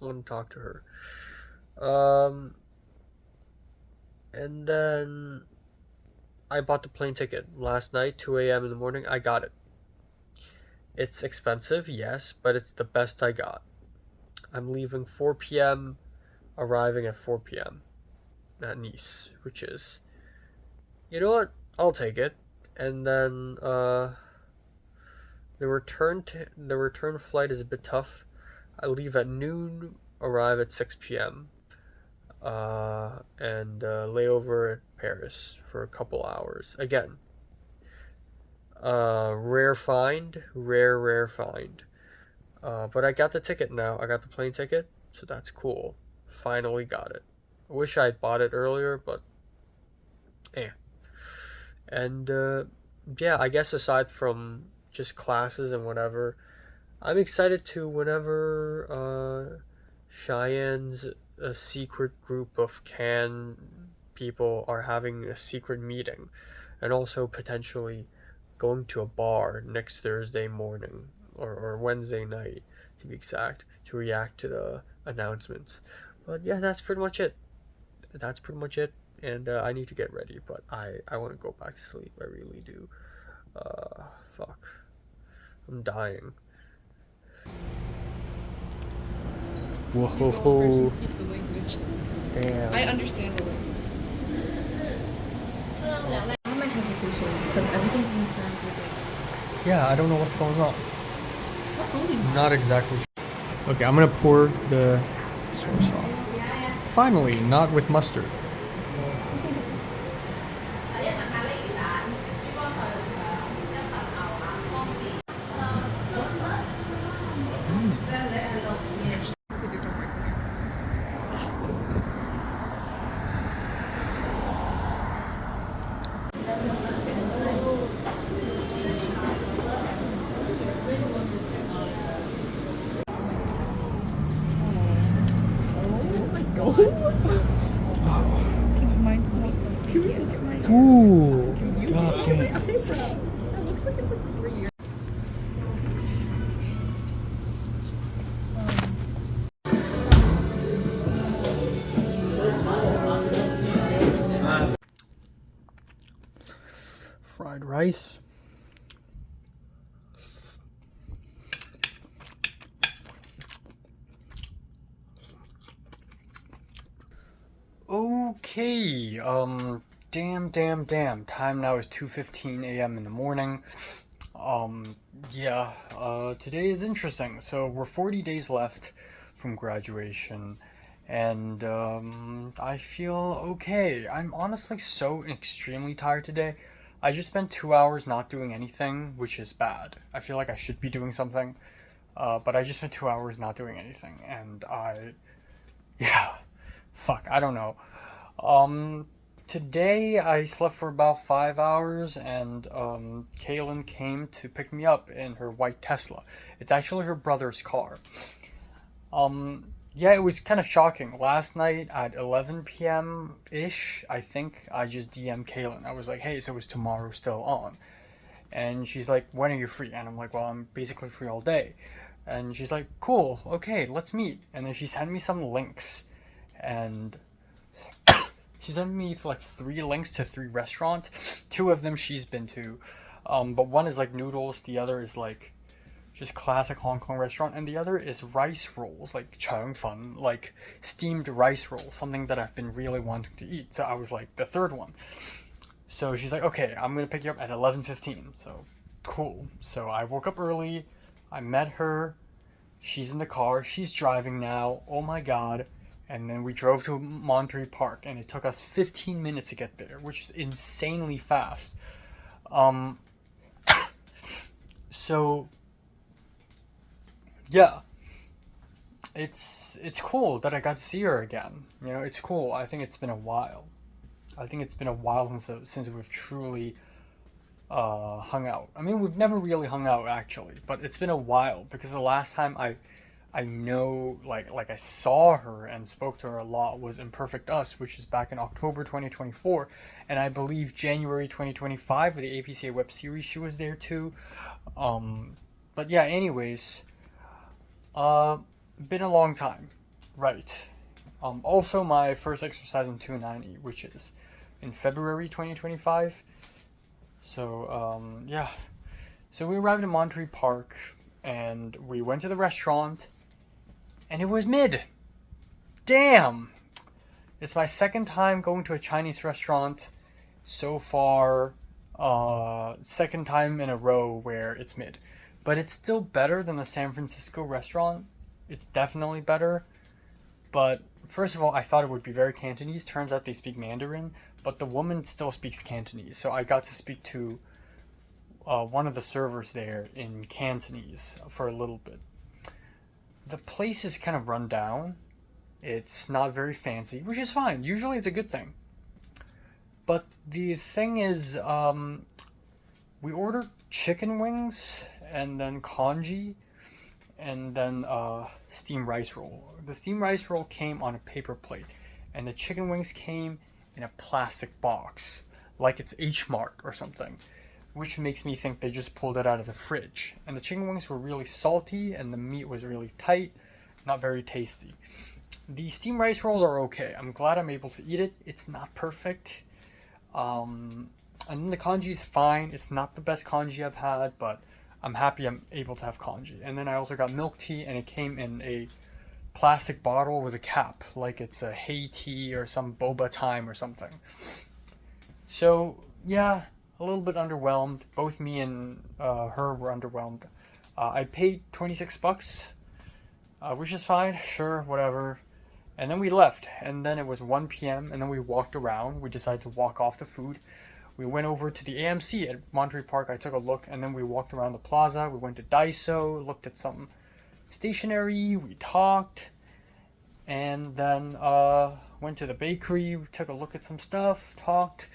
I want to talk to her. And then I bought the plane ticket last night, 2 a.m. in the morning. I got it. It's expensive, yes, but it's the best I got. I'm leaving 4 p.m., arriving at 4 p.m. at Nice, which is, you know what? I'll take it. And then the return flight is a bit tough. I leave at noon, arrive at 6 p.m. And lay over at Paris for a couple hours. Again, rare find. But I got the ticket now. I got the plane ticket, so that's cool. Finally got it. I wish I'd bought it earlier, but And yeah, I guess aside from just classes and whatever, I'm excited to whenever Cheyenne's a secret group of Can people are having a secret meeting, and also potentially going to a bar next Thursday morning or Wednesday night to be exact, to react to the announcements. But yeah, that's pretty much it. And I need to get ready, but I want to go back to sleep. I really do. Fuck. I'm dying. Whoa. Speak the language. Damn. I understand the language. I have my hesitations because everything's gonna sound good. Yeah, I don't know what's going on. What's only Not exactly sure. Okay, I'm gonna pour the soy sauce. Finally, not with mustard. Mine smells so sweet. Ooh. God damn. That looks like it's like 3 years. Fried rice. Okay, damn. Time now is 2:15 a.m. in the morning. Yeah, today is interesting. So we're 40 days left from graduation, and I feel okay. I'm honestly so extremely tired today. I just spent 2 hours not doing anything, which is bad. I feel like I should be doing something, but I just spent 2 hours not doing anything, and yeah, fuck, I don't know. Today I slept for about 5 hours, and Kaylin came to pick me up in her white Tesla. It's actually her brother's car. Yeah, it was kind of shocking. Last night at 11 p.m. ish, I think, I just DM'd Kaylin. I was like, hey, so is tomorrow still on? And she's like, when are you free? And I'm like, well, I'm basically free all day. And she's like, cool, okay, let's meet. And then she sent me some links. And She sent me like 3 links to 3 restaurants. 2 of them she's been to, but one is like noodles. The other is like just classic Hong Kong restaurant, and the other is rice rolls, like chang fun, like steamed rice rolls, something that I've been really wanting to eat. So I was like the 3rd one. So she's like, okay, I'm gonna pick you up at 11:15. So cool. So I woke up early. I met her. She's in the car. She's driving now. Oh my god. And then we drove to Monterey Park, and it took us 15 minutes to get there, which is insanely fast. So yeah, it's cool that I got to see her again. You know, it's cool. I think it's been a while. I think it's been a while since we've truly hung out. I mean, we've never really hung out actually, but it's been a while because the last time I know like I saw her and spoke to her a lot was in Perfect Us, which is back in October 2024, and I believe January 2025 with the APCA web series she was there too. But yeah, anyways, been a long time, right? Also my first exercise in 290, which is in February 2025. So yeah, so we arrived in Monterey Park and we went to the restaurant. And it was mid. Damn. It's my 2nd time going to a Chinese restaurant so far. 2nd time in a row where it's mid. But it's still better than the San Francisco restaurant. It's definitely better. But first of all, I thought it would be very Cantonese. Turns out they speak Mandarin. But the woman still speaks Cantonese. So I got to speak to one of the servers there in Cantonese for a little bit. The place is kind of run down. It's not very fancy, which is fine. Usually it's a good thing. But the thing is, we ordered chicken wings and then congee and then steamed rice roll. The steamed rice roll came on a paper plate, and the chicken wings came in a plastic box, like it's H Mart or something, which makes me think they just pulled it out of the fridge. And the chicken wings were really salty, and the meat was really tight, not very tasty. The steamed rice rolls are okay. I'm glad I'm able to eat it. It's not perfect. And then the congee is fine. It's not the best congee I've had, but I'm happy I'm able to have congee. And then I also got milk tea, and it came in a plastic bottle with a cap, like it's a Hey Tea or some boba time or something. So yeah, a little bit underwhelmed. Both me and her were underwhelmed. I paid $26, which is fine. Sure, whatever. And then we left. And then it was 1 p.m. And then we walked around. We decided to walk off the food. We went over to the AMC at Monterey Park. I took a look. And then we walked around the plaza. We went to Daiso, looked at some stationery. We talked. And then went to the bakery. We took a look at some stuff. Talked.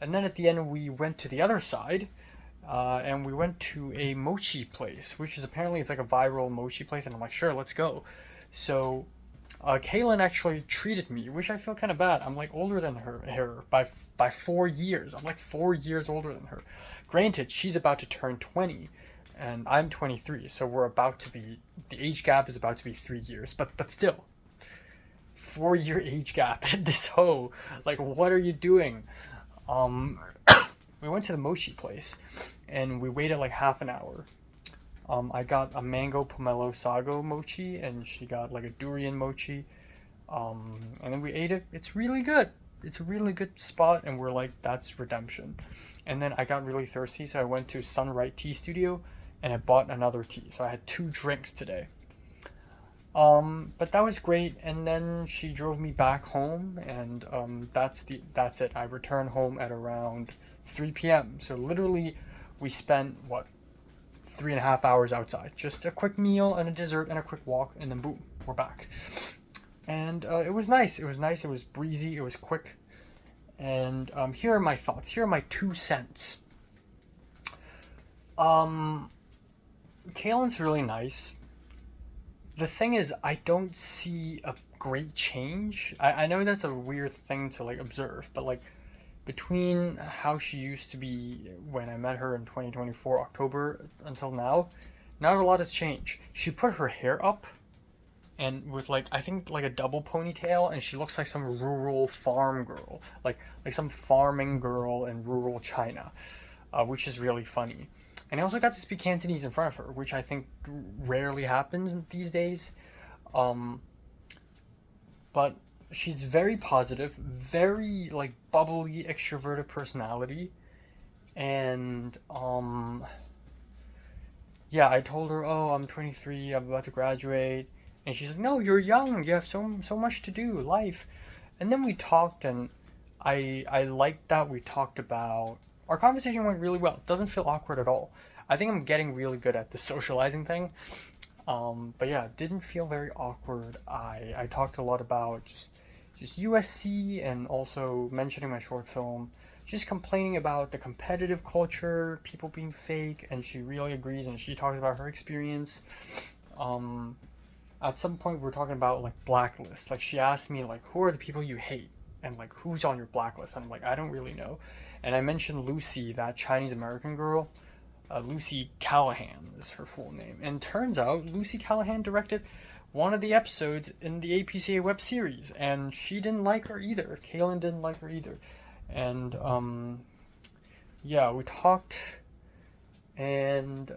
And then at the end, we went to the other side, and we went to a mochi place, which is apparently it's like a viral mochi place. And I'm like, sure, let's go. So Kaylin actually treated me, which I feel kind of bad. I'm like older than her by 4 years. I'm like 4 years older than her. Granted, she's about to turn 20, and I'm 23. So we're about to be, the age gap is about to be 3 years. But still, 4-year age gap at this hoe. Like, what are you doing? We went to the mochi place, and we waited like half an hour. I got a mango pomelo sago mochi, and she got like a durian mochi. And then we ate it. It's really good. It's a really good spot, and we're like, that's redemption. And then I got really thirsty, so I went to Sunright Tea Studio, and I bought another tea. So I had 2 drinks today. But that was great, and then she drove me back home, and that's it. I returned home at around 3 p.m. So literally, we spent 3.5 hours outside. Just a quick meal and a dessert and a quick walk, and then boom, we're back. And it was nice. It was nice. It was breezy. It was quick. And here are my thoughts. Here are my 2 cents. Kaylin's really nice. The thing is, I don't see a great change. I know that's a weird thing to like observe, but like between how she used to be when I met her in 2024 October until now, not a lot has changed. She put her hair up, and with like I think like a double ponytail, and she looks like some rural farm girl, like some farming girl in rural China, which is really funny. And I also got to speak Cantonese in front of her, which I think rarely happens these days. But she's very positive, very like bubbly, extroverted personality, and yeah, I told her, oh, I'm 23, I'm about to graduate, and she's like, no, you're young, you have so much to do, life. And then we talked, and I liked that we talked about our conversation went really well. It doesn't feel awkward at all. I think I'm getting really good at the socializing thing. But yeah, it didn't feel very awkward. I talked a lot about just USC and also mentioning my short film, just complaining about the competitive culture, people being fake, and she really agrees and she talks about her experience. At some point we're talking about like blacklist. Like she asked me like, who are the people you hate? And like, who's on your blacklist? And I'm like, I don't really know. And I mentioned Lucy, that Chinese American girl. Lucy Callahan is her full name. And turns out Lucy Callahan directed one of the episodes in the APCA web series, and she didn't like her either. Kaylin didn't like her either. And yeah, we talked, and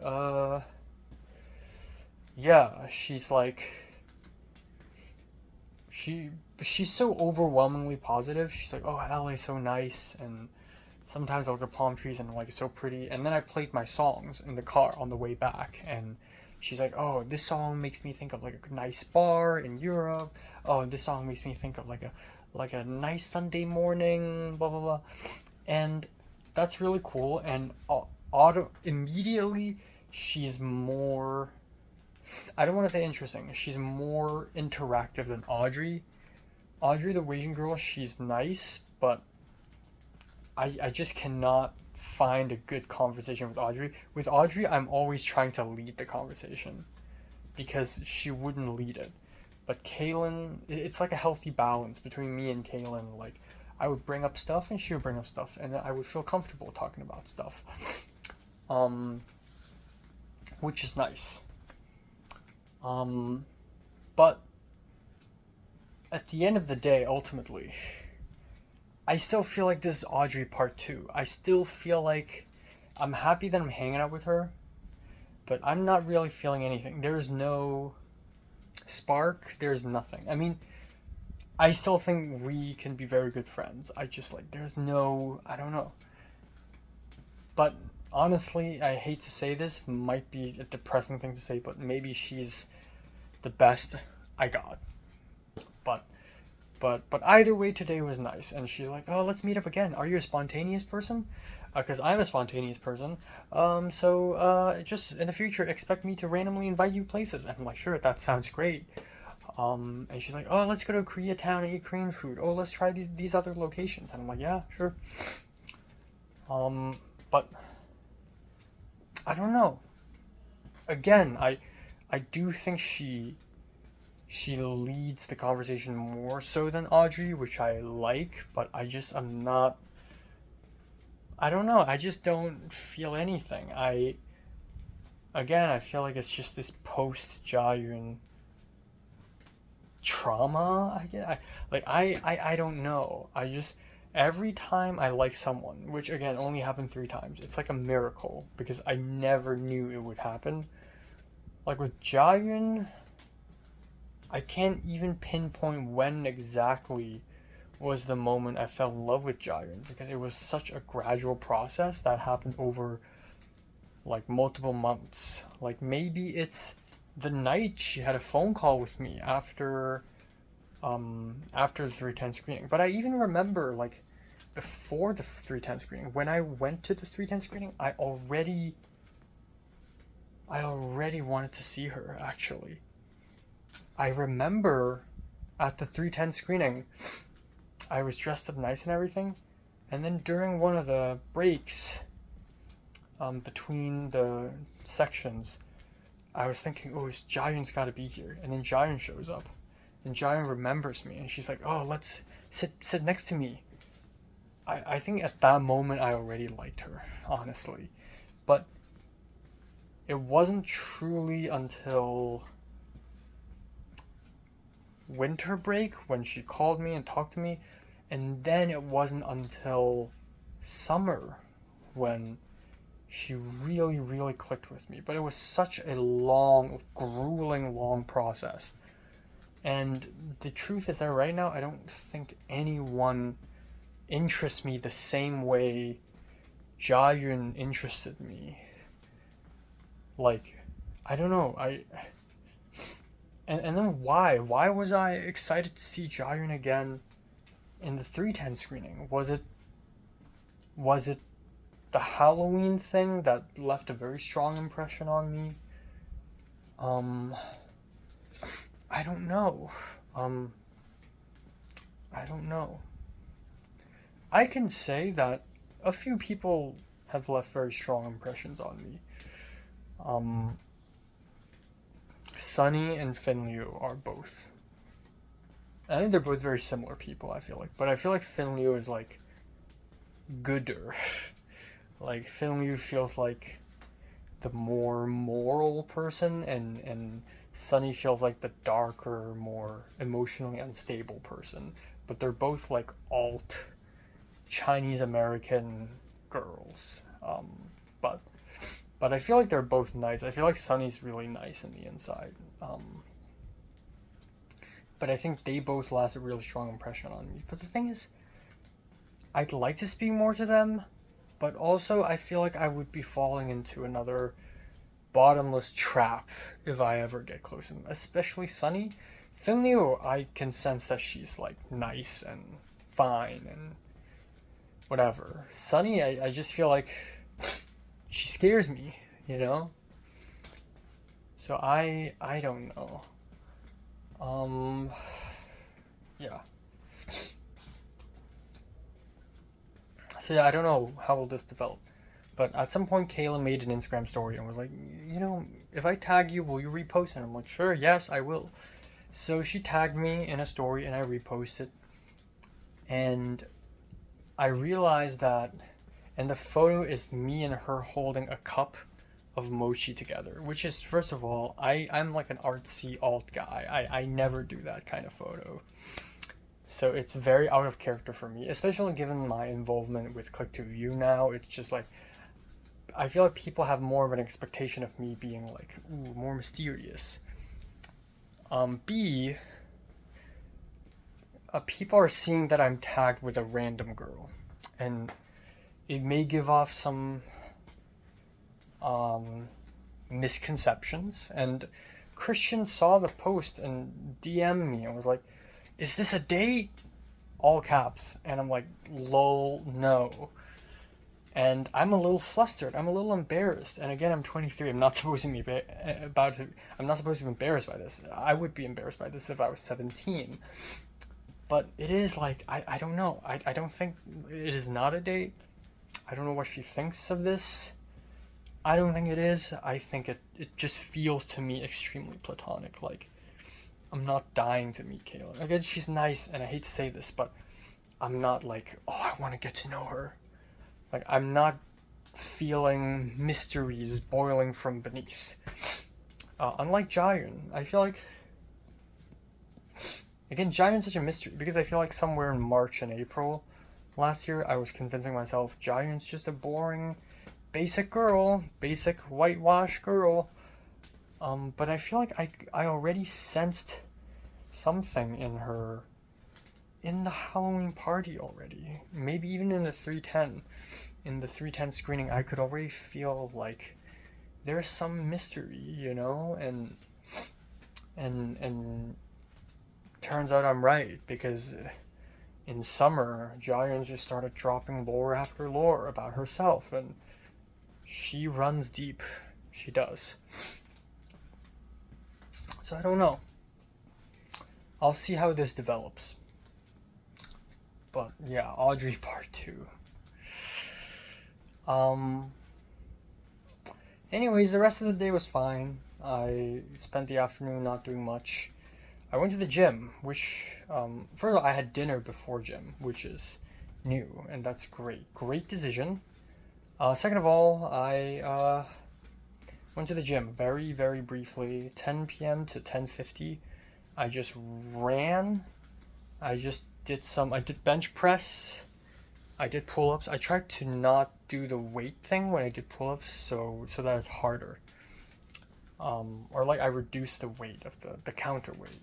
yeah, she's like, she's so overwhelmingly positive. She's like, oh, LA's so nice, and sometimes I look at palm trees and like it's so pretty. And then I played my songs in the car on the way back, and she's like, oh, this song makes me think of like a nice bar in Europe. Oh, this song makes me think of like a nice Sunday morning, blah blah blah. And that's really cool. And immediately she's more, I don't want to say interesting, she's more interactive than Audrey. Audrey, the Waiting girl, she's nice, but I just cannot find a good conversation with Audrey. With Audrey, I'm always trying to lead the conversation because she wouldn't lead it. But Kaylin, it's like a healthy balance between me and Kaylin. Like, I would bring up stuff and she would bring up stuff, and then I would feel comfortable talking about stuff, which is nice. But at the end of the day, ultimately, I still feel like this is Audrey part 2. I still feel like I'm happy that I'm hanging out with her, but I'm not really feeling anything. There's no spark. There's nothing. I mean, I still think we can be very good friends. I just like, there's no, I don't know. But honestly, I hate to say this, might be a depressing thing to say, but maybe she's the best I got. But either way, today was nice. And she's like, oh, let's meet up again. Are you a spontaneous person? Because I'm a spontaneous person. So just in the future, expect me to randomly invite you places. And I'm like, sure, that sounds great. And she's like, oh, let's go to Koreatown and eat Korean food. Oh, let's try these other locations. And I'm like, yeah, sure. But I don't know. Again, I do think she leads the conversation more so than Audrey, which I like, but I don't know, I just don't feel anything. I feel like it's just this post-Jiayun trauma, I guess. I don't know. I just, every time I like someone, which again only happened 3 times, it's like a miracle, because I never knew it would happen. Like with Jiayun, I can't even pinpoint when exactly was the moment I fell in love with Jiayun, because it was such a gradual process that happened over like multiple months. Like maybe it's the night she had a phone call with me after the 310 screening. But I even remember like before the 310 screening, when I went to the 310 screening, I already wanted to see her, actually. I remember at the 310 screening, I was dressed up nice and everything, and then during one of the breaks, between the sections, I was thinking, oh, Jiayun's gotta be here, and then Jiayun shows up, and Jiayun remembers me, and she's like, oh, let's sit next to me. I think at that moment I already liked her, honestly, but it wasn't truly until winter break when she called me and talked to me, and then it wasn't until summer when she really, really clicked with me. But it was such a long, grueling, long process. And the truth is that right now, I don't think anyone interests me the same way Jiayun interested me. Like, I don't know, and then why? Why was I excited to see Jiayun again in the 310 screening? Was it the Halloween thing that left a very strong impression on me? I don't know. I don't know. I can say that a few people have left very strong impressions on me. Sunny and Finliu are both. I think they're both very similar people, I feel like. But I feel like Finliu is like gooder. Like Finliu feels like the more moral person, and Sunny feels like the darker, more emotionally unstable person. But they're both like alt Chinese American girls. But I feel like they're both nice. I feel like Sunny's really nice in the inside. But I think they both left a really strong impression on me. But the thing is, I'd like to speak more to them, but also I feel like I would be falling into another bottomless trap if I ever get close to them. Especially Sunny. Finliu, I can sense that she's like nice and fine and whatever. Sunny, I just feel like she scares me, you know? So I don't know. Yeah. So yeah, I don't know how will this develop. But at some point, Kayla made an Instagram story and was like, you know, if I tag you, will you repost? And I'm like, sure, yes, I will. So she tagged me in a story and I reposted. And I realized that, and the photo is me and her holding a cup of mochi together, which is, first of all, I'm like an artsy alt guy. I never do that kind of photo. So it's very out of character for me, especially given my involvement with Click to View now. It's just like, I feel like people have more of an expectation of me being like, ooh, more mysterious. B, people are seeing that I'm tagged with a random girl, and it may give off some misconceptions. And Christian saw the post and DM'd me and was like, is this a date? All caps. And I'm like, lol, no. And I'm a little flustered. I'm a little embarrassed. And again, I'm 23. I'm not supposed to be I'm not supposed to be embarrassed by this. I would be embarrassed by this if I was 17. But it is like, I don't know. I don't think it is not a date. I don't know what she thinks of this. I don't think it is. I think it just feels to me extremely platonic. Like, I'm not dying to meet Kayla. Again, she's nice, and I hate to say this, but I'm not like, oh, I want to get to know her. Like, I'm not feeling mysteries boiling from beneath. Unlike Jiayun, I feel like, again, Jiayun's such a mystery, because I feel like somewhere in March and April last year, I was convincing myself Jiayun's just a boring, basic girl, basic whitewash girl. But I feel like I already sensed something in her in the Halloween party already. Maybe even in the 310. In the 310 screening, I could already feel like there's some mystery, you know? And turns out I'm right, because in summer, Jiayun just started dropping lore after lore about herself, and she runs deep. She does. So I don't know. I'll see how this develops. But yeah, Audrey part 2. Anyways, the rest of the day was fine. I spent the afternoon not doing much. I went to the gym, which, first of all, I had dinner before gym, which is new, and that's great. Great decision. Second of all, I went to the gym very, very briefly, 10 p.m. to 10:50. I just ran. I did bench press. I did pull-ups. I tried to not do the weight thing when I did pull-ups, so that it's harder. Or like I reduced the weight of the counter weight.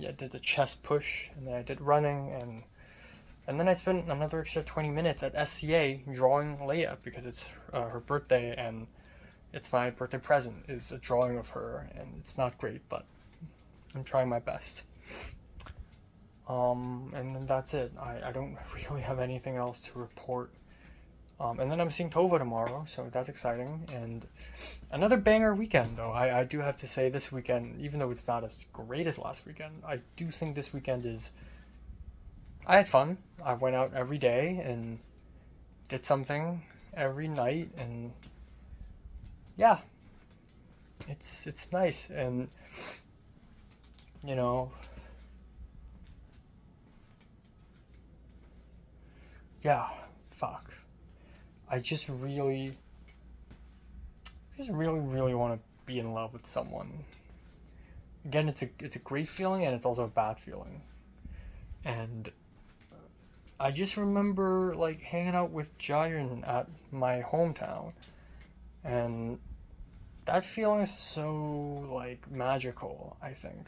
Yeah, I did the chest push, and then I did running, and then I spent another extra 20 minutes at SCA drawing Leia because it's her birthday, and it's my birthday present is a drawing of her, and it's not great, but I'm trying my best. And then that's it. I don't really have anything else to report. And then I'm seeing Tova tomorrow, so that's exciting. And another banger weekend, though. I do have to say this weekend, even though it's not as great as last weekend, I do think this weekend is... I had fun. I went out every day and did something every night, and yeah, it's nice. And you know, yeah, fuck. I just really want to be in love with someone. Again, it's a great feeling, and it's also a bad feeling. And I just remember like hanging out with Jiren at my hometown, and that feeling is so like magical. I think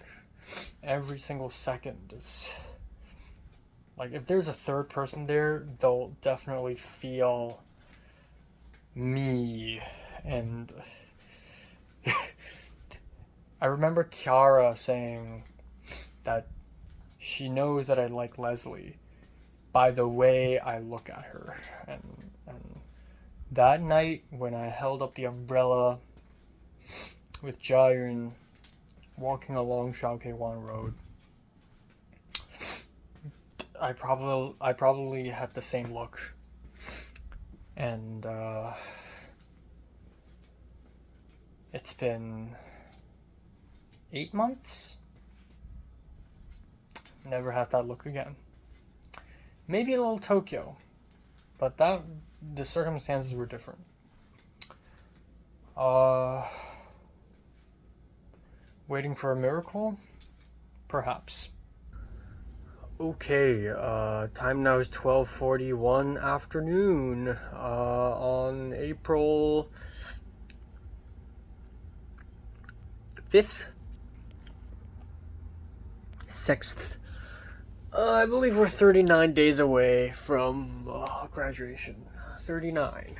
every single second is like, if there's a third person there, they'll definitely feel me. And I remember Kiara saying that she knows that I like Leslie by the way I look at her. And that night when I held up the umbrella with Jiren walking along Shaoke-wan Road, I probably had the same look. And it's been 8 months. Never had that look again. Maybe a little Tokyo, but the circumstances were different. Waiting for a miracle? Perhaps. Okay, time now is 12:41 afternoon, on April 5th? 6th. I believe we're 39 days away from graduation. 39.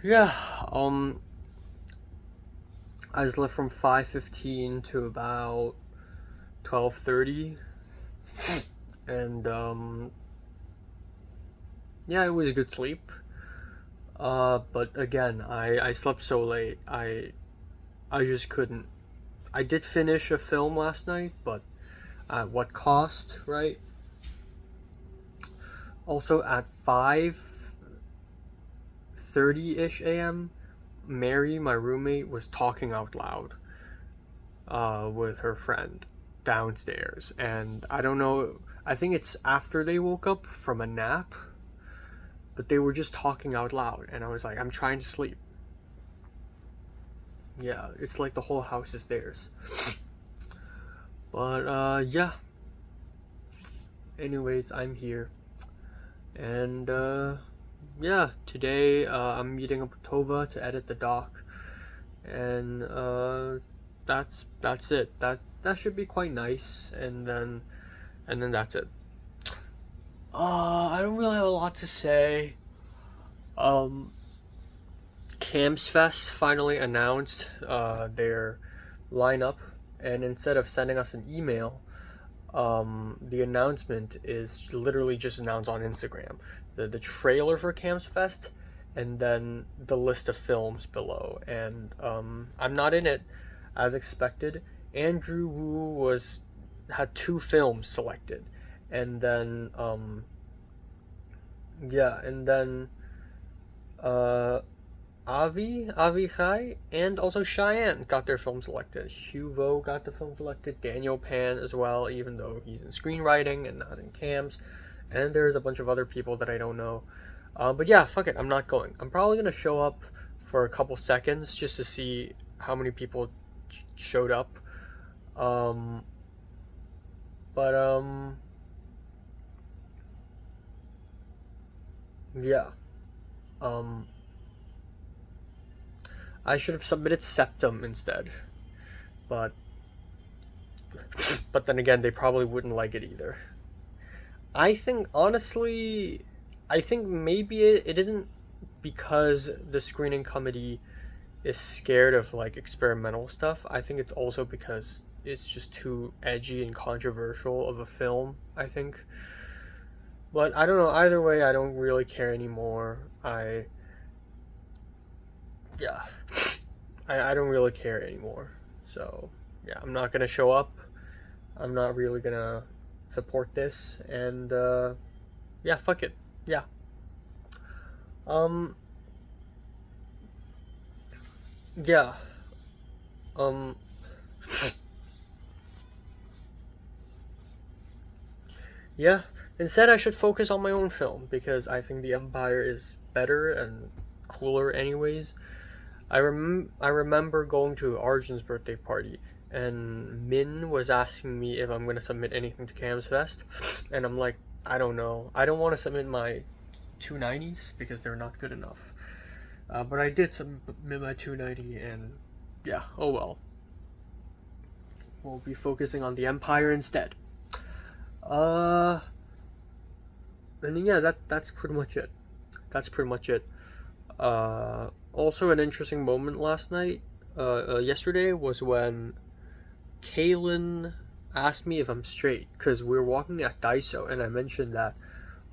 Yeah, I was left from 5:15 to about 12:30, and yeah, it was a good sleep. But again, I slept so late. I just couldn't. I did finish a film last night, but at what cost, right? Also at 5:30-ish a.m., Mary, my roommate, was talking out loud with her friend downstairs, and I don't know, I think it's after they woke up from a nap, but they were just talking out loud, and I was like, I'm trying to sleep. Yeah, it's like the whole house is theirs. But yeah, anyways, I'm here, and yeah, today I'm meeting up with Tova to edit the doc, and that's it. That should be quite nice, and then that's it. I don't really have a lot to say. Camps Fest finally announced their lineup, and instead of sending us an email, the announcement is literally just announced on Instagram. The trailer for Camps Fest, and then the list of films below. And I'm not in it, as expected. Andrew Wu had 2 films selected, and then yeah, and then Avichai and also Cheyenne got their film selected. Hugo got the film selected. Daniel Pan as well, even though he's in screenwriting and not in cams. And there's a bunch of other people that I don't know. But yeah, fuck it, I'm not going. I'm probably gonna show up for a couple seconds just to see how many people showed up. Um, but yeah. Um, I should have submitted Septum instead, but then again, they probably wouldn't like it either. I think honestly, I think maybe it isn't because the screening committee is scared of like experimental stuff. I think it's also because it's just too edgy and controversial of a film, I think. But I don't know, either way I don't really care anymore. Yeah. I don't really care anymore. So yeah, I'm not gonna show up. I'm not really gonna support this, and yeah, fuck it. Yeah. Yeah. Um yeah. Instead I should focus on my own film because I think The Empire is better and cooler anyways. I remember going to Arjun's birthday party, and Min was asking me if I'm gonna submit anything to Cams Fest, and I'm like, I don't know. I don't want to submit my 290s because they're not good enough. But I did submit my 290, and yeah, oh well. We'll be focusing on The Empire instead. And then, yeah, that's pretty much it. That's pretty much it. Also, an interesting moment last night, yesterday, was when Kaylin asked me if I'm straight, because we were walking at Daiso, and I mentioned that,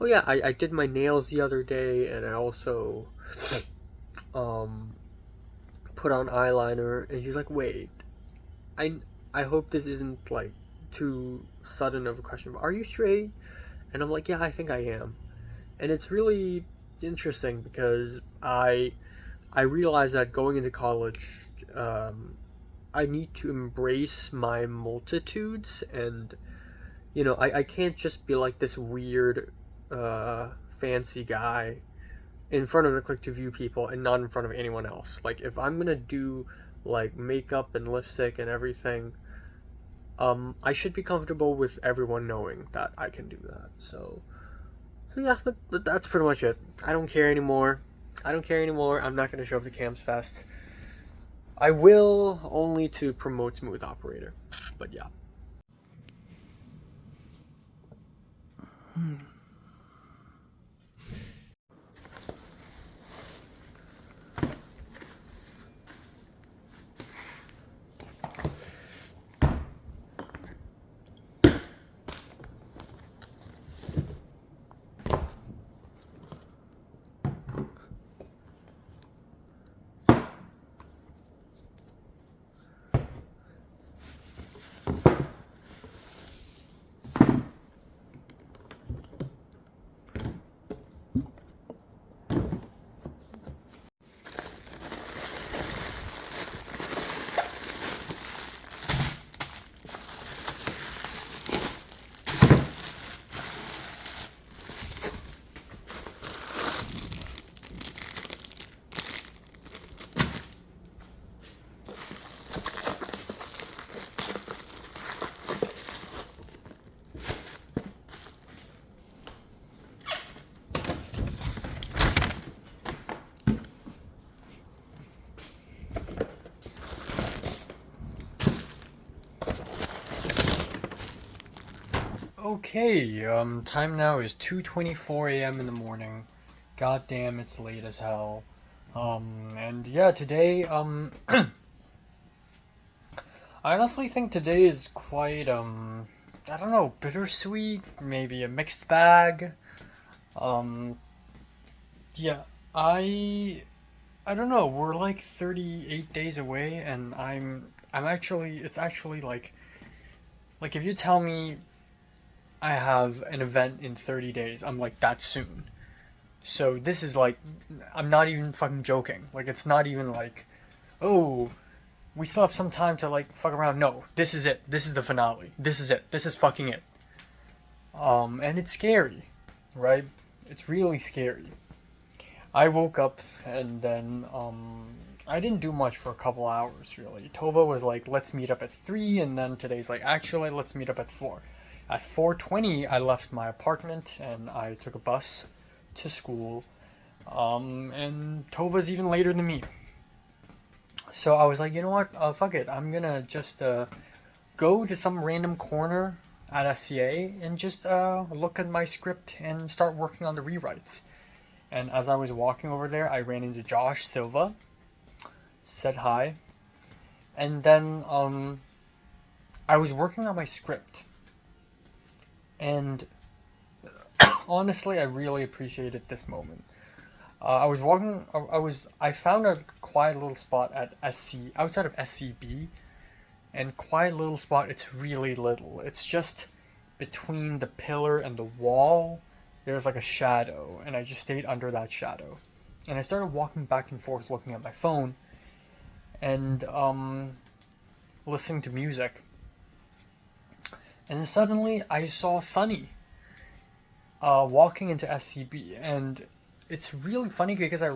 oh yeah, I did my nails the other day, and I also, put on eyeliner, and she's like, wait, I hope this isn't, like, too sudden of a question, but are you straight? And I'm like, yeah, I think I am. And it's really interesting, because I realized that going into college, I need to embrace my multitudes, and you know, I can't just be like this weird fancy guy in front of the Click to View people and not in front of anyone else. Like, if I'm gonna do like makeup and lipstick and everything, I should be comfortable with everyone knowing that I can do that. So yeah, but that's pretty much it. I don't care anymore. I'm not going to show up to Cams Fest. I will, only to promote Smooth Operator. But yeah. Okay, time now is 2:24 a.m. in the morning. God damn, it's late as hell. And yeah, today, I honestly think today is quite, I don't know, bittersweet, maybe a mixed bag. Yeah, I don't know, we're like 38 days away, and it's actually like if you tell me I have an event in 30 days, I'm like, that's soon. So this is like, I'm not even fucking joking. Like, it's not even like, oh, we still have some time to like fuck around. No, this is it. This is the finale. This is it. This is fucking it. And it's scary, right? It's really scary. I woke up and then I didn't do much for a couple hours really. Tova was like, let's meet up at 3, and then today's like, actually, let's meet up at 4. At 4:20, I left my apartment and I took a bus to school. And Tova's even later than me. So I was like, you know what? Fuck it. I'm gonna just go to some random corner at SCA and just look at my script and start working on the rewrites. And as I was walking over there, I ran into Josh Silva, said hi, and then I was working on my script. And honestly, I really appreciated this moment. I was walking. I found a quiet little spot at outside of SCB, and quiet little spot. It's really little. It's just between the pillar and the wall. There's like a shadow, and I just stayed under that shadow, and I started walking back and forth, looking at my phone, and listening to music. And then suddenly I saw Sunny walking into SCB, and it's really funny because I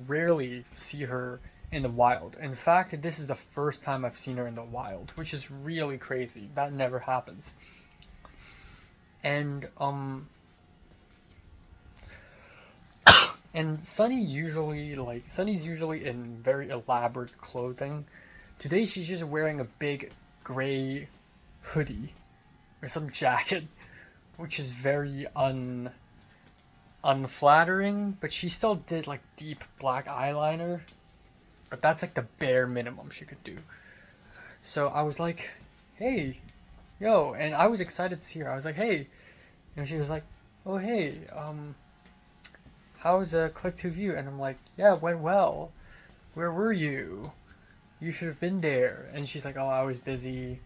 rarely see her in the wild. In fact, this is the first time I've seen her in the wild, which is really crazy. That never happens. And and Sunny's usually in very elaborate clothing. Today she's just wearing a big gray hoodie or some jacket, which is very unflattering, but she still did like deep black eyeliner, but that's like the bare minimum she could do. So I was like, hey, yo, and I was excited to see her. I was like, hey, and she was like, oh hey, how's Click to View? And I'm like, yeah, it went well. Where were you? You should have been there. And she's like, oh, I was busy.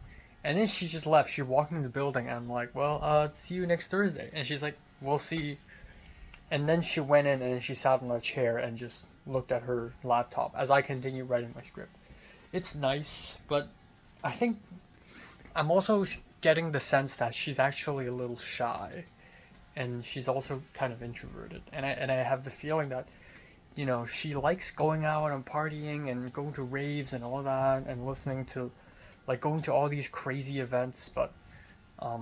And then she just left. She walked into the building, and I'm like, well, see you next Thursday. And she's like, we'll see. And then she went in and she sat on a chair and just looked at her laptop as I continued writing my script. It's nice, but I think I'm also getting the sense that she's actually a little shy, and she's also kind of introverted. And I have the feeling that, you know, she likes going out and partying and going to raves and all that and listening to, like, going to all these crazy events, but I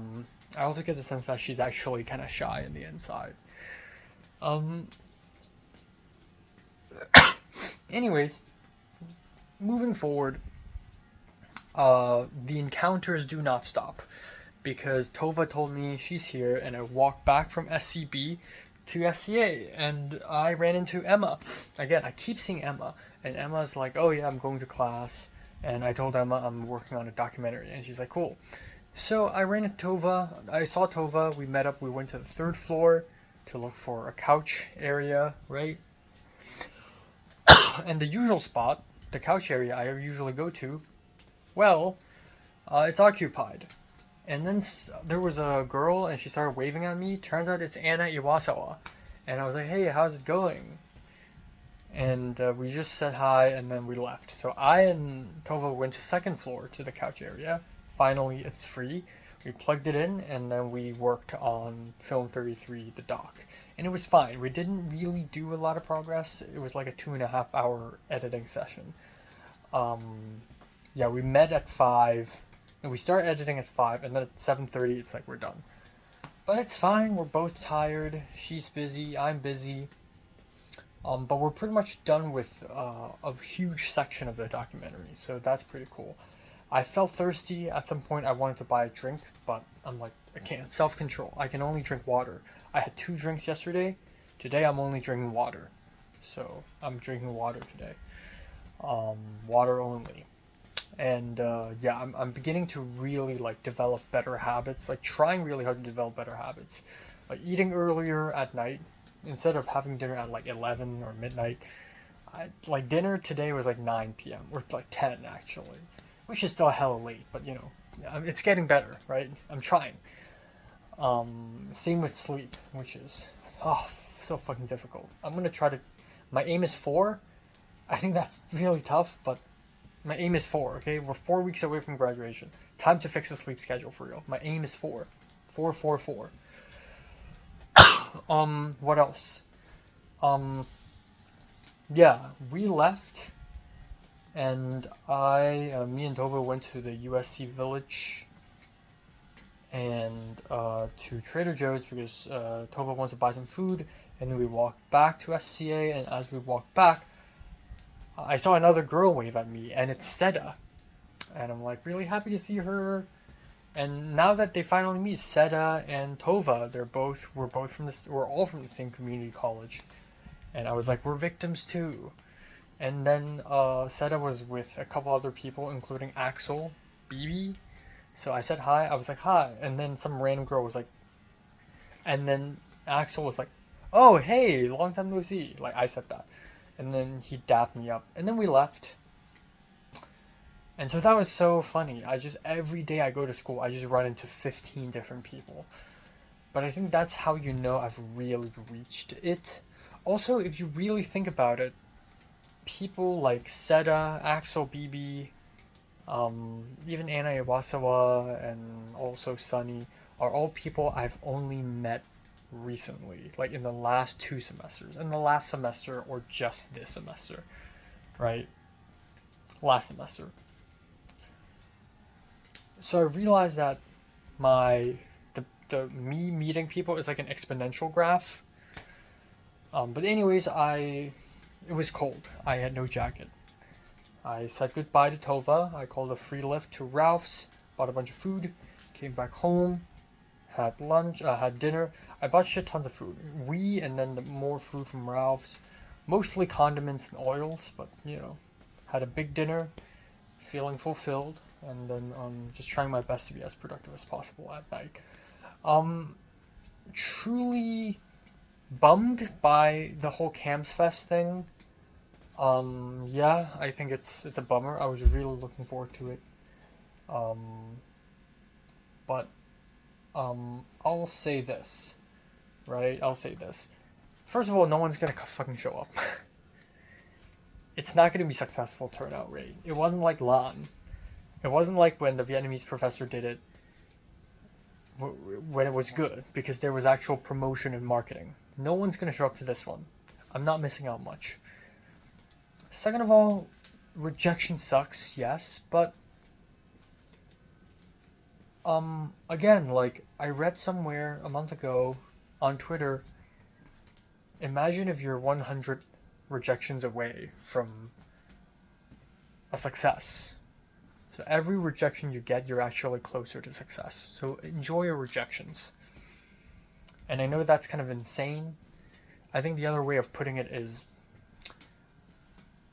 also get the sense that she's actually kind of shy in the inside. Anyways, moving forward, the encounters do not stop, because Tova told me she's here, and I walked back from SCB to SCA, and I ran into Emma. Again, I keep seeing Emma, and Emma's like, oh yeah, I'm going to class, and I told Emma I'm working on a documentary, and she's like, cool. So I ran into Tova, I saw Tova, we met up, we went to the 3rd floor to look for a couch area, right? And the usual spot, the couch area I usually go to, well, it's occupied. And then there was a girl, and she started waving at me. Turns out it's Anna Iwasawa. And I was like, hey, how's it going? And we just said hi, and then we left. So I and Tova went to 2nd floor to the couch area. Finally, it's free. We plugged it in, and then we worked on Film 33, the doc. And it was fine. We didn't really do a lot of progress. It was like a 2.5 hour editing session. Yeah, we met at 5, and we start editing at 5, and then at 7:30, it's like we're done. But it's fine. We're both tired. She's busy. I'm busy. But we're pretty much done with a huge section of the documentary, so that's pretty cool. I felt thirsty. At some point I wanted to buy a drink, but I'm like, I can't. Self-control. I can only drink water. I had 2 drinks yesterday. Today I'm only drinking water. So I'm drinking water today. Water only. And yeah, I'm beginning to really like develop better habits, like trying really hard to develop better habits. Like eating earlier at night instead of having dinner at like 11 or midnight. Like dinner today was like 9 p.m. or like 10 actually. Which is still hella late, but you know, it's getting better, right? I'm trying. Same with sleep, which is, so fucking difficult. I'm gonna try to, my aim is 4. I think that's really tough, but my aim is 4, okay? We're 4 weeks away from graduation. Time to fix the sleep schedule for real. My aim is 4. 4, 4, 4. What else? yeah, we left, and me and Tova went to the USC Village and to Trader Joe's because Tova wants to buy some food, and then we walked back to SCA, and as we walked back, I saw another girl wave at me, and it's Seda, and I'm like really happy to see her. And now that they finally meet, Seda and Tova, we're all from the same community college, and I was like, we're victims too. And then Seda was with a couple other people, including Axel, BB. So I said hi. I was like hi, and then some random girl was like, and then Axel was like, "Oh hey, long time no see." Like I said that, and then he dapped me up, and then we left. And so that was so funny. Every day I go to school, I just run into 15 different people. But I think that's how you know I've really reached it. Also, if you really think about it, people like Seda, Axel, BB, even Anna Iwasawa, and also Sunny are all people I've only met recently, like in the last 2 semesters, in the last semester or just this semester, right? Last semester. So I realized that the me meeting people is like an exponential graph. But anyways, it was cold. I had no jacket. I said goodbye to Tova. I called a free lift to Ralph's, bought a bunch of food, came back home, had lunch, had dinner. I bought shit tons of food. And then more food from Ralph's, mostly condiments and oils, but had a big dinner, feeling fulfilled, and then just trying my best to be as productive as possible at night. Truly bummed by the whole Camps Fest thing. Yeah, I think it's a bummer. I was really looking forward to it. But I'll say this, right? I'll say this. First of all, no one's gonna fucking show up. It's not gonna be successful turnout rate. It wasn't like LAN. It wasn't like when the Vietnamese professor did it when it was good, because there was actual promotion and marketing. No one's gonna show up to this one. I'm not missing out much. Second of all, rejection sucks, yes, but again, like I read somewhere a month ago on Twitter, imagine if you're 100 rejections away from a success. So every rejection you get, you're actually closer to success. So enjoy your rejections. And I know that's kind of insane. I think the other way of putting it is,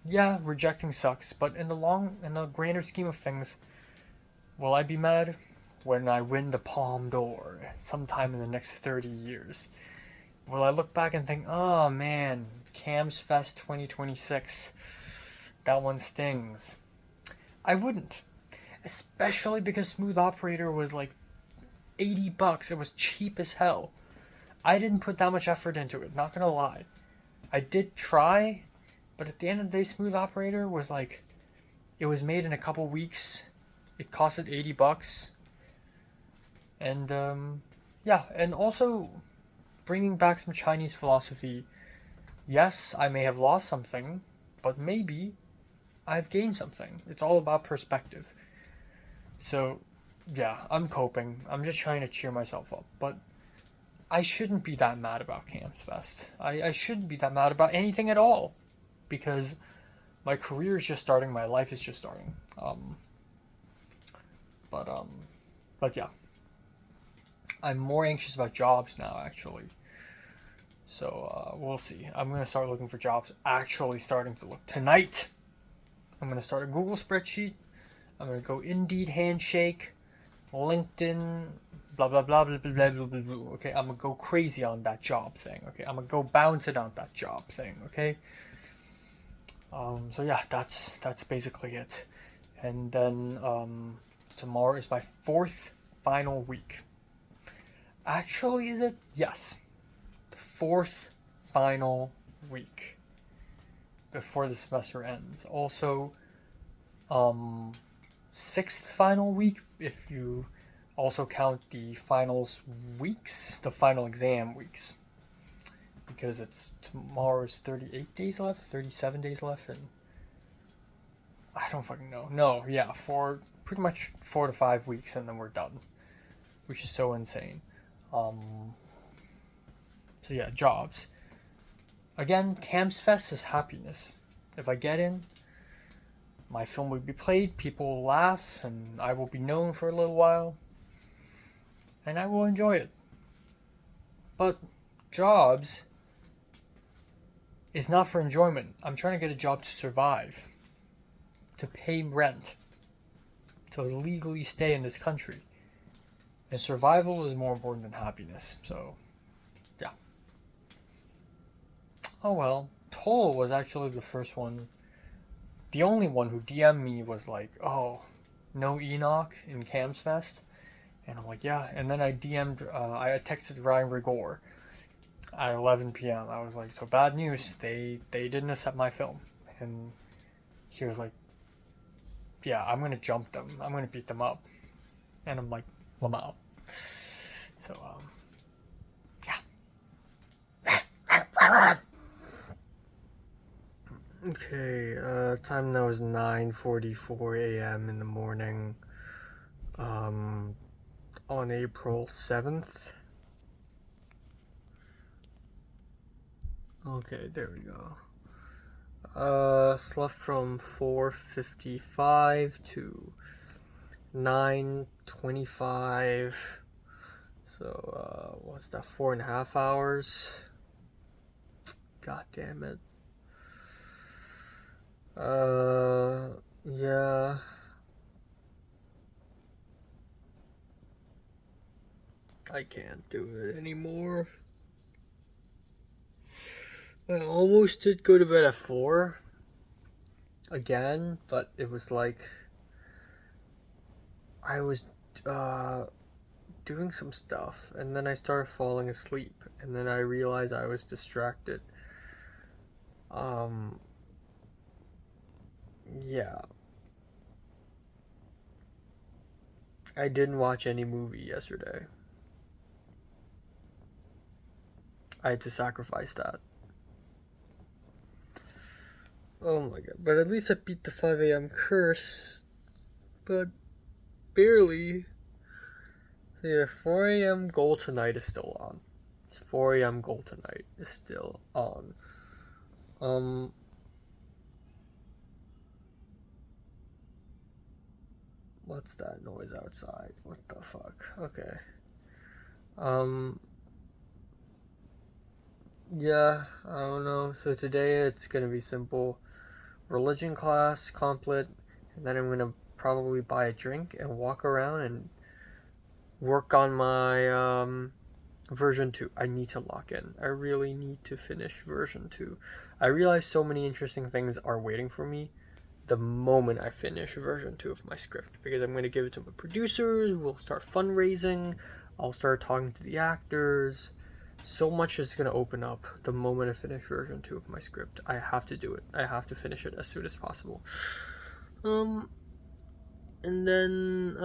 yeah, rejecting sucks, but in the grander scheme of things, will I be mad when I win the Palme d'Or sometime in the next 30 years? Will I look back and think, oh man, Camps Fest 2026, that one stings? I wouldn't. Especially because Smooth Operator was like $80. It was cheap as hell. I didn't put that much effort into it, not gonna lie. I did try, but at the end of the day, Smooth Operator was like, it was made in a couple weeks. It costed $80. And yeah, and also bringing back some Chinese philosophy. Yes, I may have lost something, but maybe I've gained something. It's all about perspective. So, yeah, I'm coping. I'm just trying to cheer myself up. But I shouldn't be that mad about Camps Fest. I shouldn't be that mad about anything at all. Because my career is just starting. My life is just starting. But yeah. I'm more anxious about jobs now, actually. So, we'll see. I'm going to start looking for jobs. Actually starting to look tonight. I'm going to start a Google spreadsheet. I'm going to go Indeed, Handshake, LinkedIn, blah, blah, blah, blah, blah, blah, blah, blah, blah. Okay, I'm going to go crazy on that job thing. Okay, I'm going to go bounce it on that job thing. Okay. So yeah, that's basically it. And then tomorrow is my 4th final week. Actually, is it? Yes. The 4th final week before the semester ends. Also, 6th final week if you also count the finals weeks, the final exam weeks. because tomorrow's 38 days left, 37 days left, and I don't fucking know. No, yeah, pretty much 4 to 5 weeks, and then we're done, which is so insane. So yeah, jobs. Again, Camps Fest is happiness. If I get in, my film will be played, people will laugh, and I will be known for a little while, and I will enjoy it. But jobs is not for enjoyment. I'm trying to get a job to survive, to pay rent, to legally stay in this country. And survival is more important than happiness. So, yeah. Oh well. Toll was actually the first one. The only one who DM'd me was like, oh, no Enoch in Camps Fest. And I'm like, yeah. And then I texted Ryan Rigor at 11 p.m. I was like, so bad news. They didn't accept my film. And he was like, yeah, I'm going to jump them. I'm going to beat them up. And I'm like, Lamau. So, yeah. Okay, time now is 9:44 a.m. in the morning, on April 7th. Okay, there we go. Slept from 4:55 to 9:25. So, what's that, 4.5 hours? God damn it. Yeah. I can't do it anymore. I almost did go to bed at 4 again, but it was like I was doing some stuff, and then I started falling asleep, and then I realized I was distracted. Yeah. I didn't watch any movie yesterday. I had to sacrifice that. Oh my god. But at least I beat the 5 a.m. curse. But barely. So yeah, 4 a.m. goal tonight is still on. 4 a.m. goal tonight is still on. What's that noise outside? What the fuck? Okay. Yeah, I don't know. So today it's gonna be simple. Religion class, complet, and then I'm gonna probably buy a drink and walk around and work on my version 2. I need to lock in. I really need to finish version 2. I realize so many interesting things are waiting for me the moment I finish version 2 of my script, because I'm going to give it to my producers, we'll start fundraising, I'll start talking to the actors. So much is going to open up the moment I finish version 2 of my script. I have to do it. I have to finish it as soon as possible. And then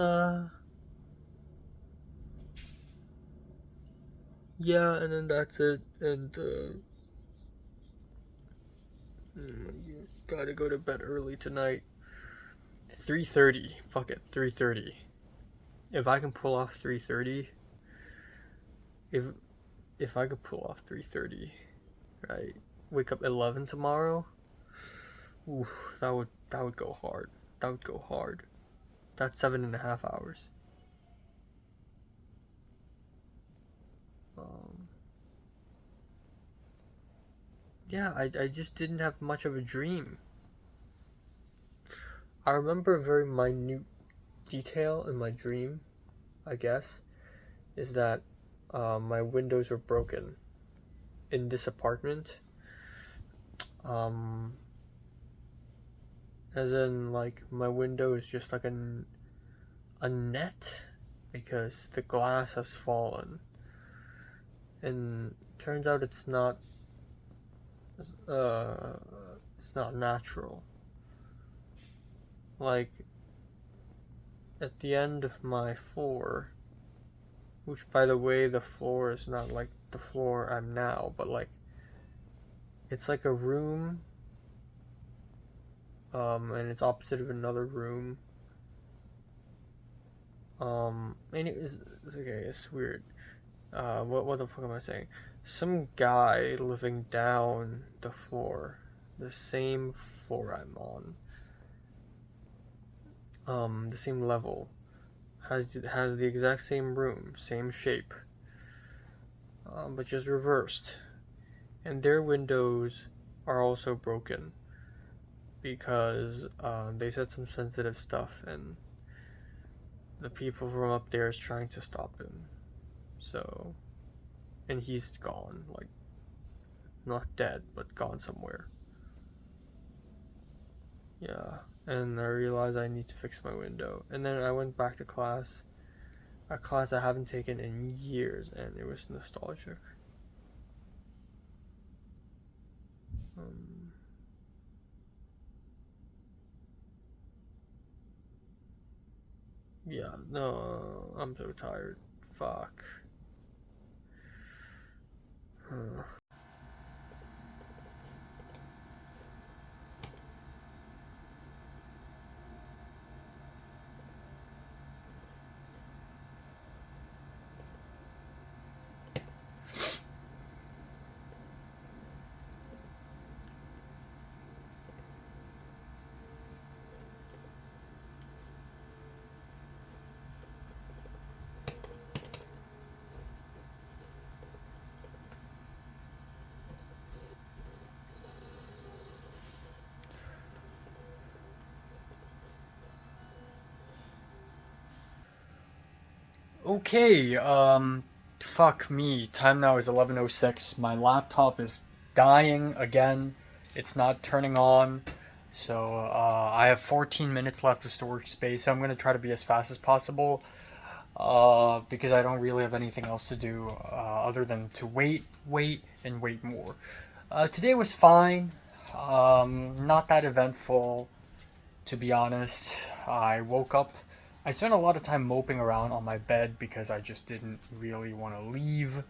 yeah, and then that's it. And gotta go to bed early tonight. 3:30. Fuck it, 3:30. If I can pull off 3:30, if I could pull off 3:30, right? Wake up 11 tomorrow. Oof, that would go hard. That would go hard. That's 7.5 hours. Yeah, I just didn't have much of a dream. I remember a very minute detail in my dream, I guess, is that my windows were broken in this apartment. As in, like, my window is just like a net because the glass has fallen. And turns out it's not natural. Like, at the end of my floor, which, by the way, the floor is not like the floor I'm now, but like It's like a room, and it's opposite of another room. And it's okay, it's weird. What the fuck am I saying? Some guy living down the floor, the same floor I'm on, the same level, has the exact same room, same shape, but just reversed. And their windows are also broken because they said some sensitive stuff, and the people from up there is trying to stop him. So, and he's gone, like, not dead, but gone somewhere. Yeah, and I realized I need to fix my window. And then I went back to class, a class I haven't taken in years, and it was nostalgic. Yeah, no, I'm so tired. Fuck. Okay, fuck me. Time now is 11:06. My laptop is dying again. It's not turning on. So, I have 14 minutes left of storage space. So I'm gonna try to be as fast as possible. Because I don't really have anything else to do, other than to wait, and wait more. Today was fine. Not that eventful, to be honest. I woke up. I spent a lot of time moping around on my bed because I just didn't really want to leave.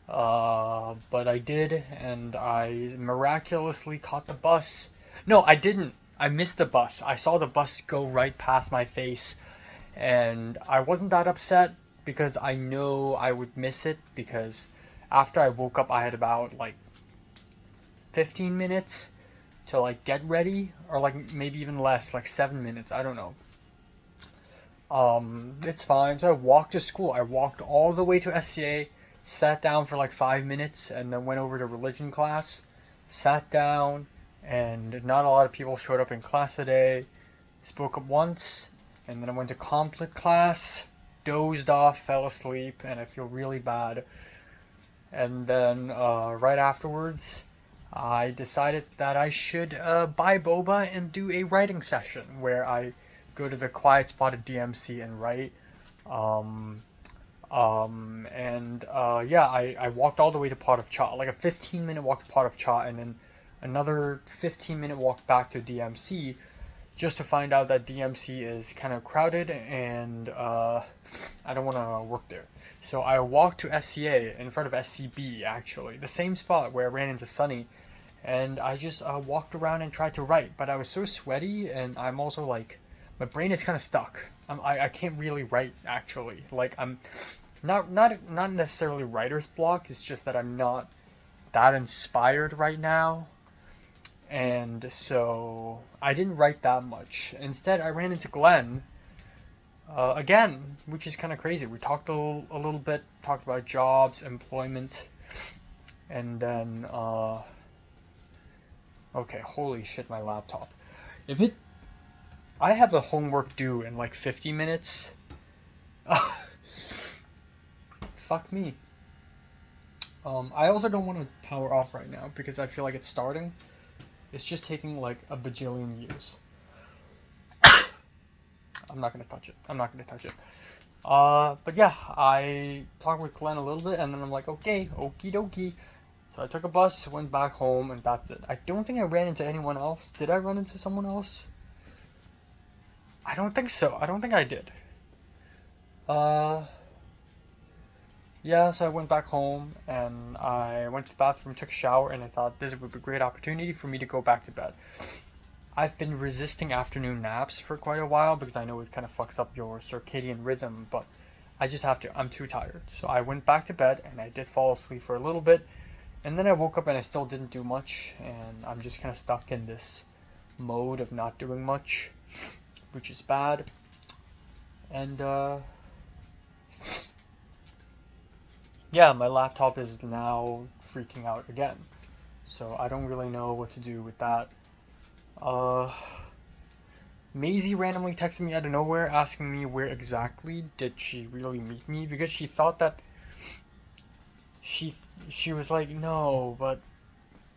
But I did, and I miraculously caught the bus. No, I didn't. I missed the bus. I saw the bus go right past my face, and I wasn't that upset because I know I would miss it, because after I woke up I had about like 15 minutes to like get ready, or like maybe even less, like 7 minutes, I don't know. It's fine. So I walked to school. I walked all the way to SCA, sat down for like 5 minutes, and then went over to religion class, sat down, and not a lot of people showed up in class today. Spoke up once, and then I went to comp lit class, dozed off, fell asleep, and I feel really bad. And then right afterwards, I decided that I should buy boba and do a writing session where I go to the quiet spot at DMC and write. I walked all the way to Pot of Cha, like a 15-minute walk to Pot of Cha, and then another 15-minute walk back to DMC, just to find out that DMC is kind of crowded and I don't want to work there. So I walked to SCA in front of SCB, actually, the same spot where I ran into Sunny, and I just walked around and tried to write, but I was so sweaty, and I'm also like, my brain is kind of stuck. I can't really write, actually. Like, I'm not necessarily writer's block. It's just that I'm not that inspired right now, and so I didn't write that much. Instead, I ran into Glenn again, which is kind of crazy. We talked a little bit, talked about jobs, employment, and then okay, holy shit, my laptop. I have the homework due in like 50 minutes. Fuck me. I also don't want to power off right now because I feel like it's starting. It's just taking like a bajillion years. I'm not gonna touch it. But yeah, I talked with Glenn a little bit, and then I'm like, okay, okie dokie. So I took a bus, went back home, and that's it. I don't think I ran into anyone else. Did I run into someone else? I don't think so. I don't think I did. yeah, so I went back home and I went to the bathroom, took a shower, and I thought this would be a great opportunity for me to go back to bed. I've been resisting afternoon naps for quite a while because I know it kind of fucks up your circadian rhythm, but I just have to. I'm too tired. So I went back to bed and I did fall asleep for a little bit, and then I woke up and I still didn't do much, and I'm just kind of stuck in this mode of not doing much, which is bad. And yeah, my laptop is now freaking out again. So I don't really know what to do with that. Maisie randomly texted me out of nowhere asking me where exactly did she really meet me, because she thought that she was like, no, but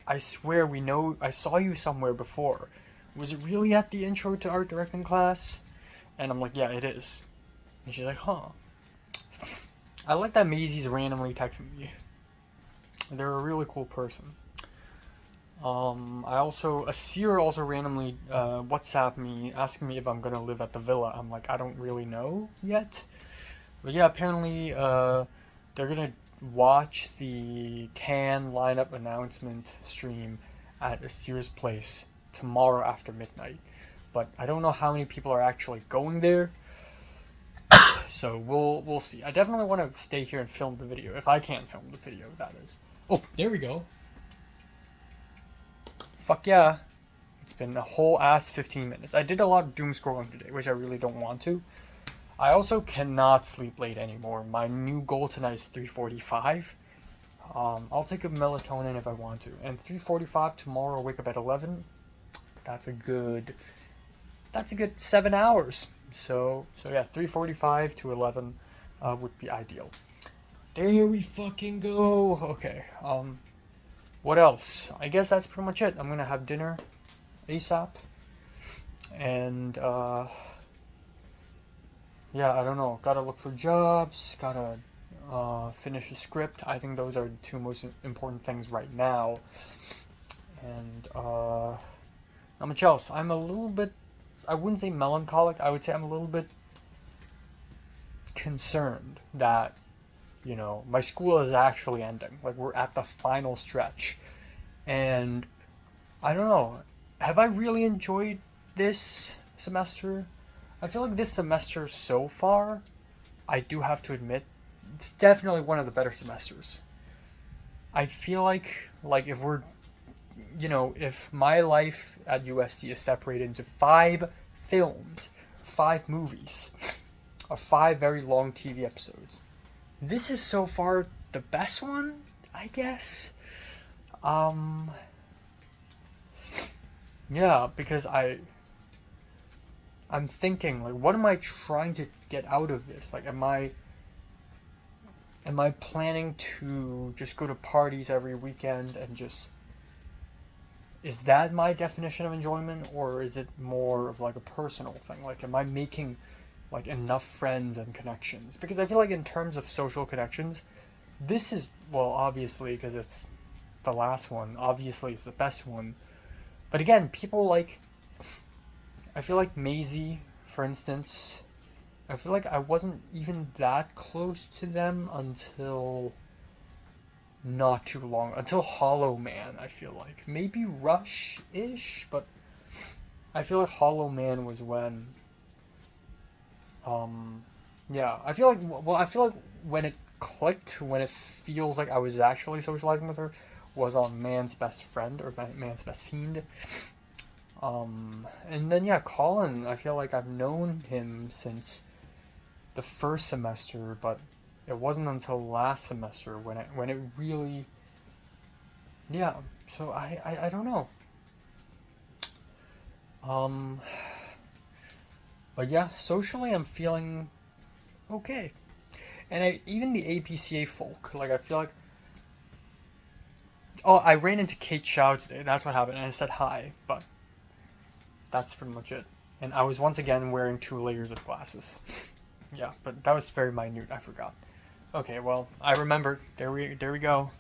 I swear we know, I saw you somewhere before. Was it really at the intro to art directing class? And I'm like, yeah, it is. And she's like, huh. I like that Maisie's randomly texting me. They're a really cool person. Asir also randomly WhatsApped me asking me if I'm gonna live at the villa. I'm like, I don't really know yet. But yeah, apparently they're gonna watch the Cannes lineup announcement stream at Asir's place tomorrow after midnight. But I don't know how many people are actually going there. So we'll see. I definitely want to stay here and film the video, if I can film the video, that is. Oh, there we go. Fuck yeah. It's been a whole ass 15 minutes. I did a lot of doom scrolling today, which I really don't want to. I also cannot sleep late anymore. My new goal tonight is 3:45. I'll take a melatonin if I want to. And 3:45 tomorrow, wake up at 11. That's a good 7 hours. So yeah, 3:45 to 11 would be ideal. There we fucking go. Okay. What else? I guess that's pretty much it. I'm gonna have dinner ASAP. And yeah, I don't know. Gotta look for jobs. Gotta finish a script. I think those are the two most important things right now. And not much else. I'm a little bit, I wouldn't say melancholic. I would say I'm a little bit concerned that, you know, my school is actually ending. Like, we're at the final stretch. And I don't know. Have I really enjoyed this semester? I feel like this semester so far, I do have to admit, it's definitely one of the better semesters. I feel like if we're, you know, if my life at USD is separated into 5 films, 5 movies, or 5 very long TV episodes, this is so far the best one, I guess. Yeah, because I'm thinking, like, what am I trying to get out of this? Like, am I planning to just go to parties every weekend and just, is that my definition of enjoyment, or is it more of like a personal thing? Like, am I making like enough friends and connections? Because I feel like in terms of social connections, this is, well, obviously, because it's the last one, obviously it's the best one. But again, people like, I feel like Maisie, for instance, I feel like I wasn't even that close to them until not too long, until Hollow Man, I feel like. Maybe Rush-ish, but I feel like Hollow Man was when, yeah, I feel like when it clicked, when it feels like I was actually socializing with her, was on Man's Best Friend, or Man's Best Fiend. And then, yeah, Colin, I feel like I've known him since the first semester, but it wasn't until last semester when it really, yeah, so I don't know. But yeah, socially I'm feeling okay. And even the APCA folk, like, I feel like, oh, I ran into Kate Chow today, that's what happened, and I said hi, but that's pretty much it. And I was once again wearing 2 layers of glasses. Yeah, but that was very minute, I forgot. Okay, well, I remembered. There we go.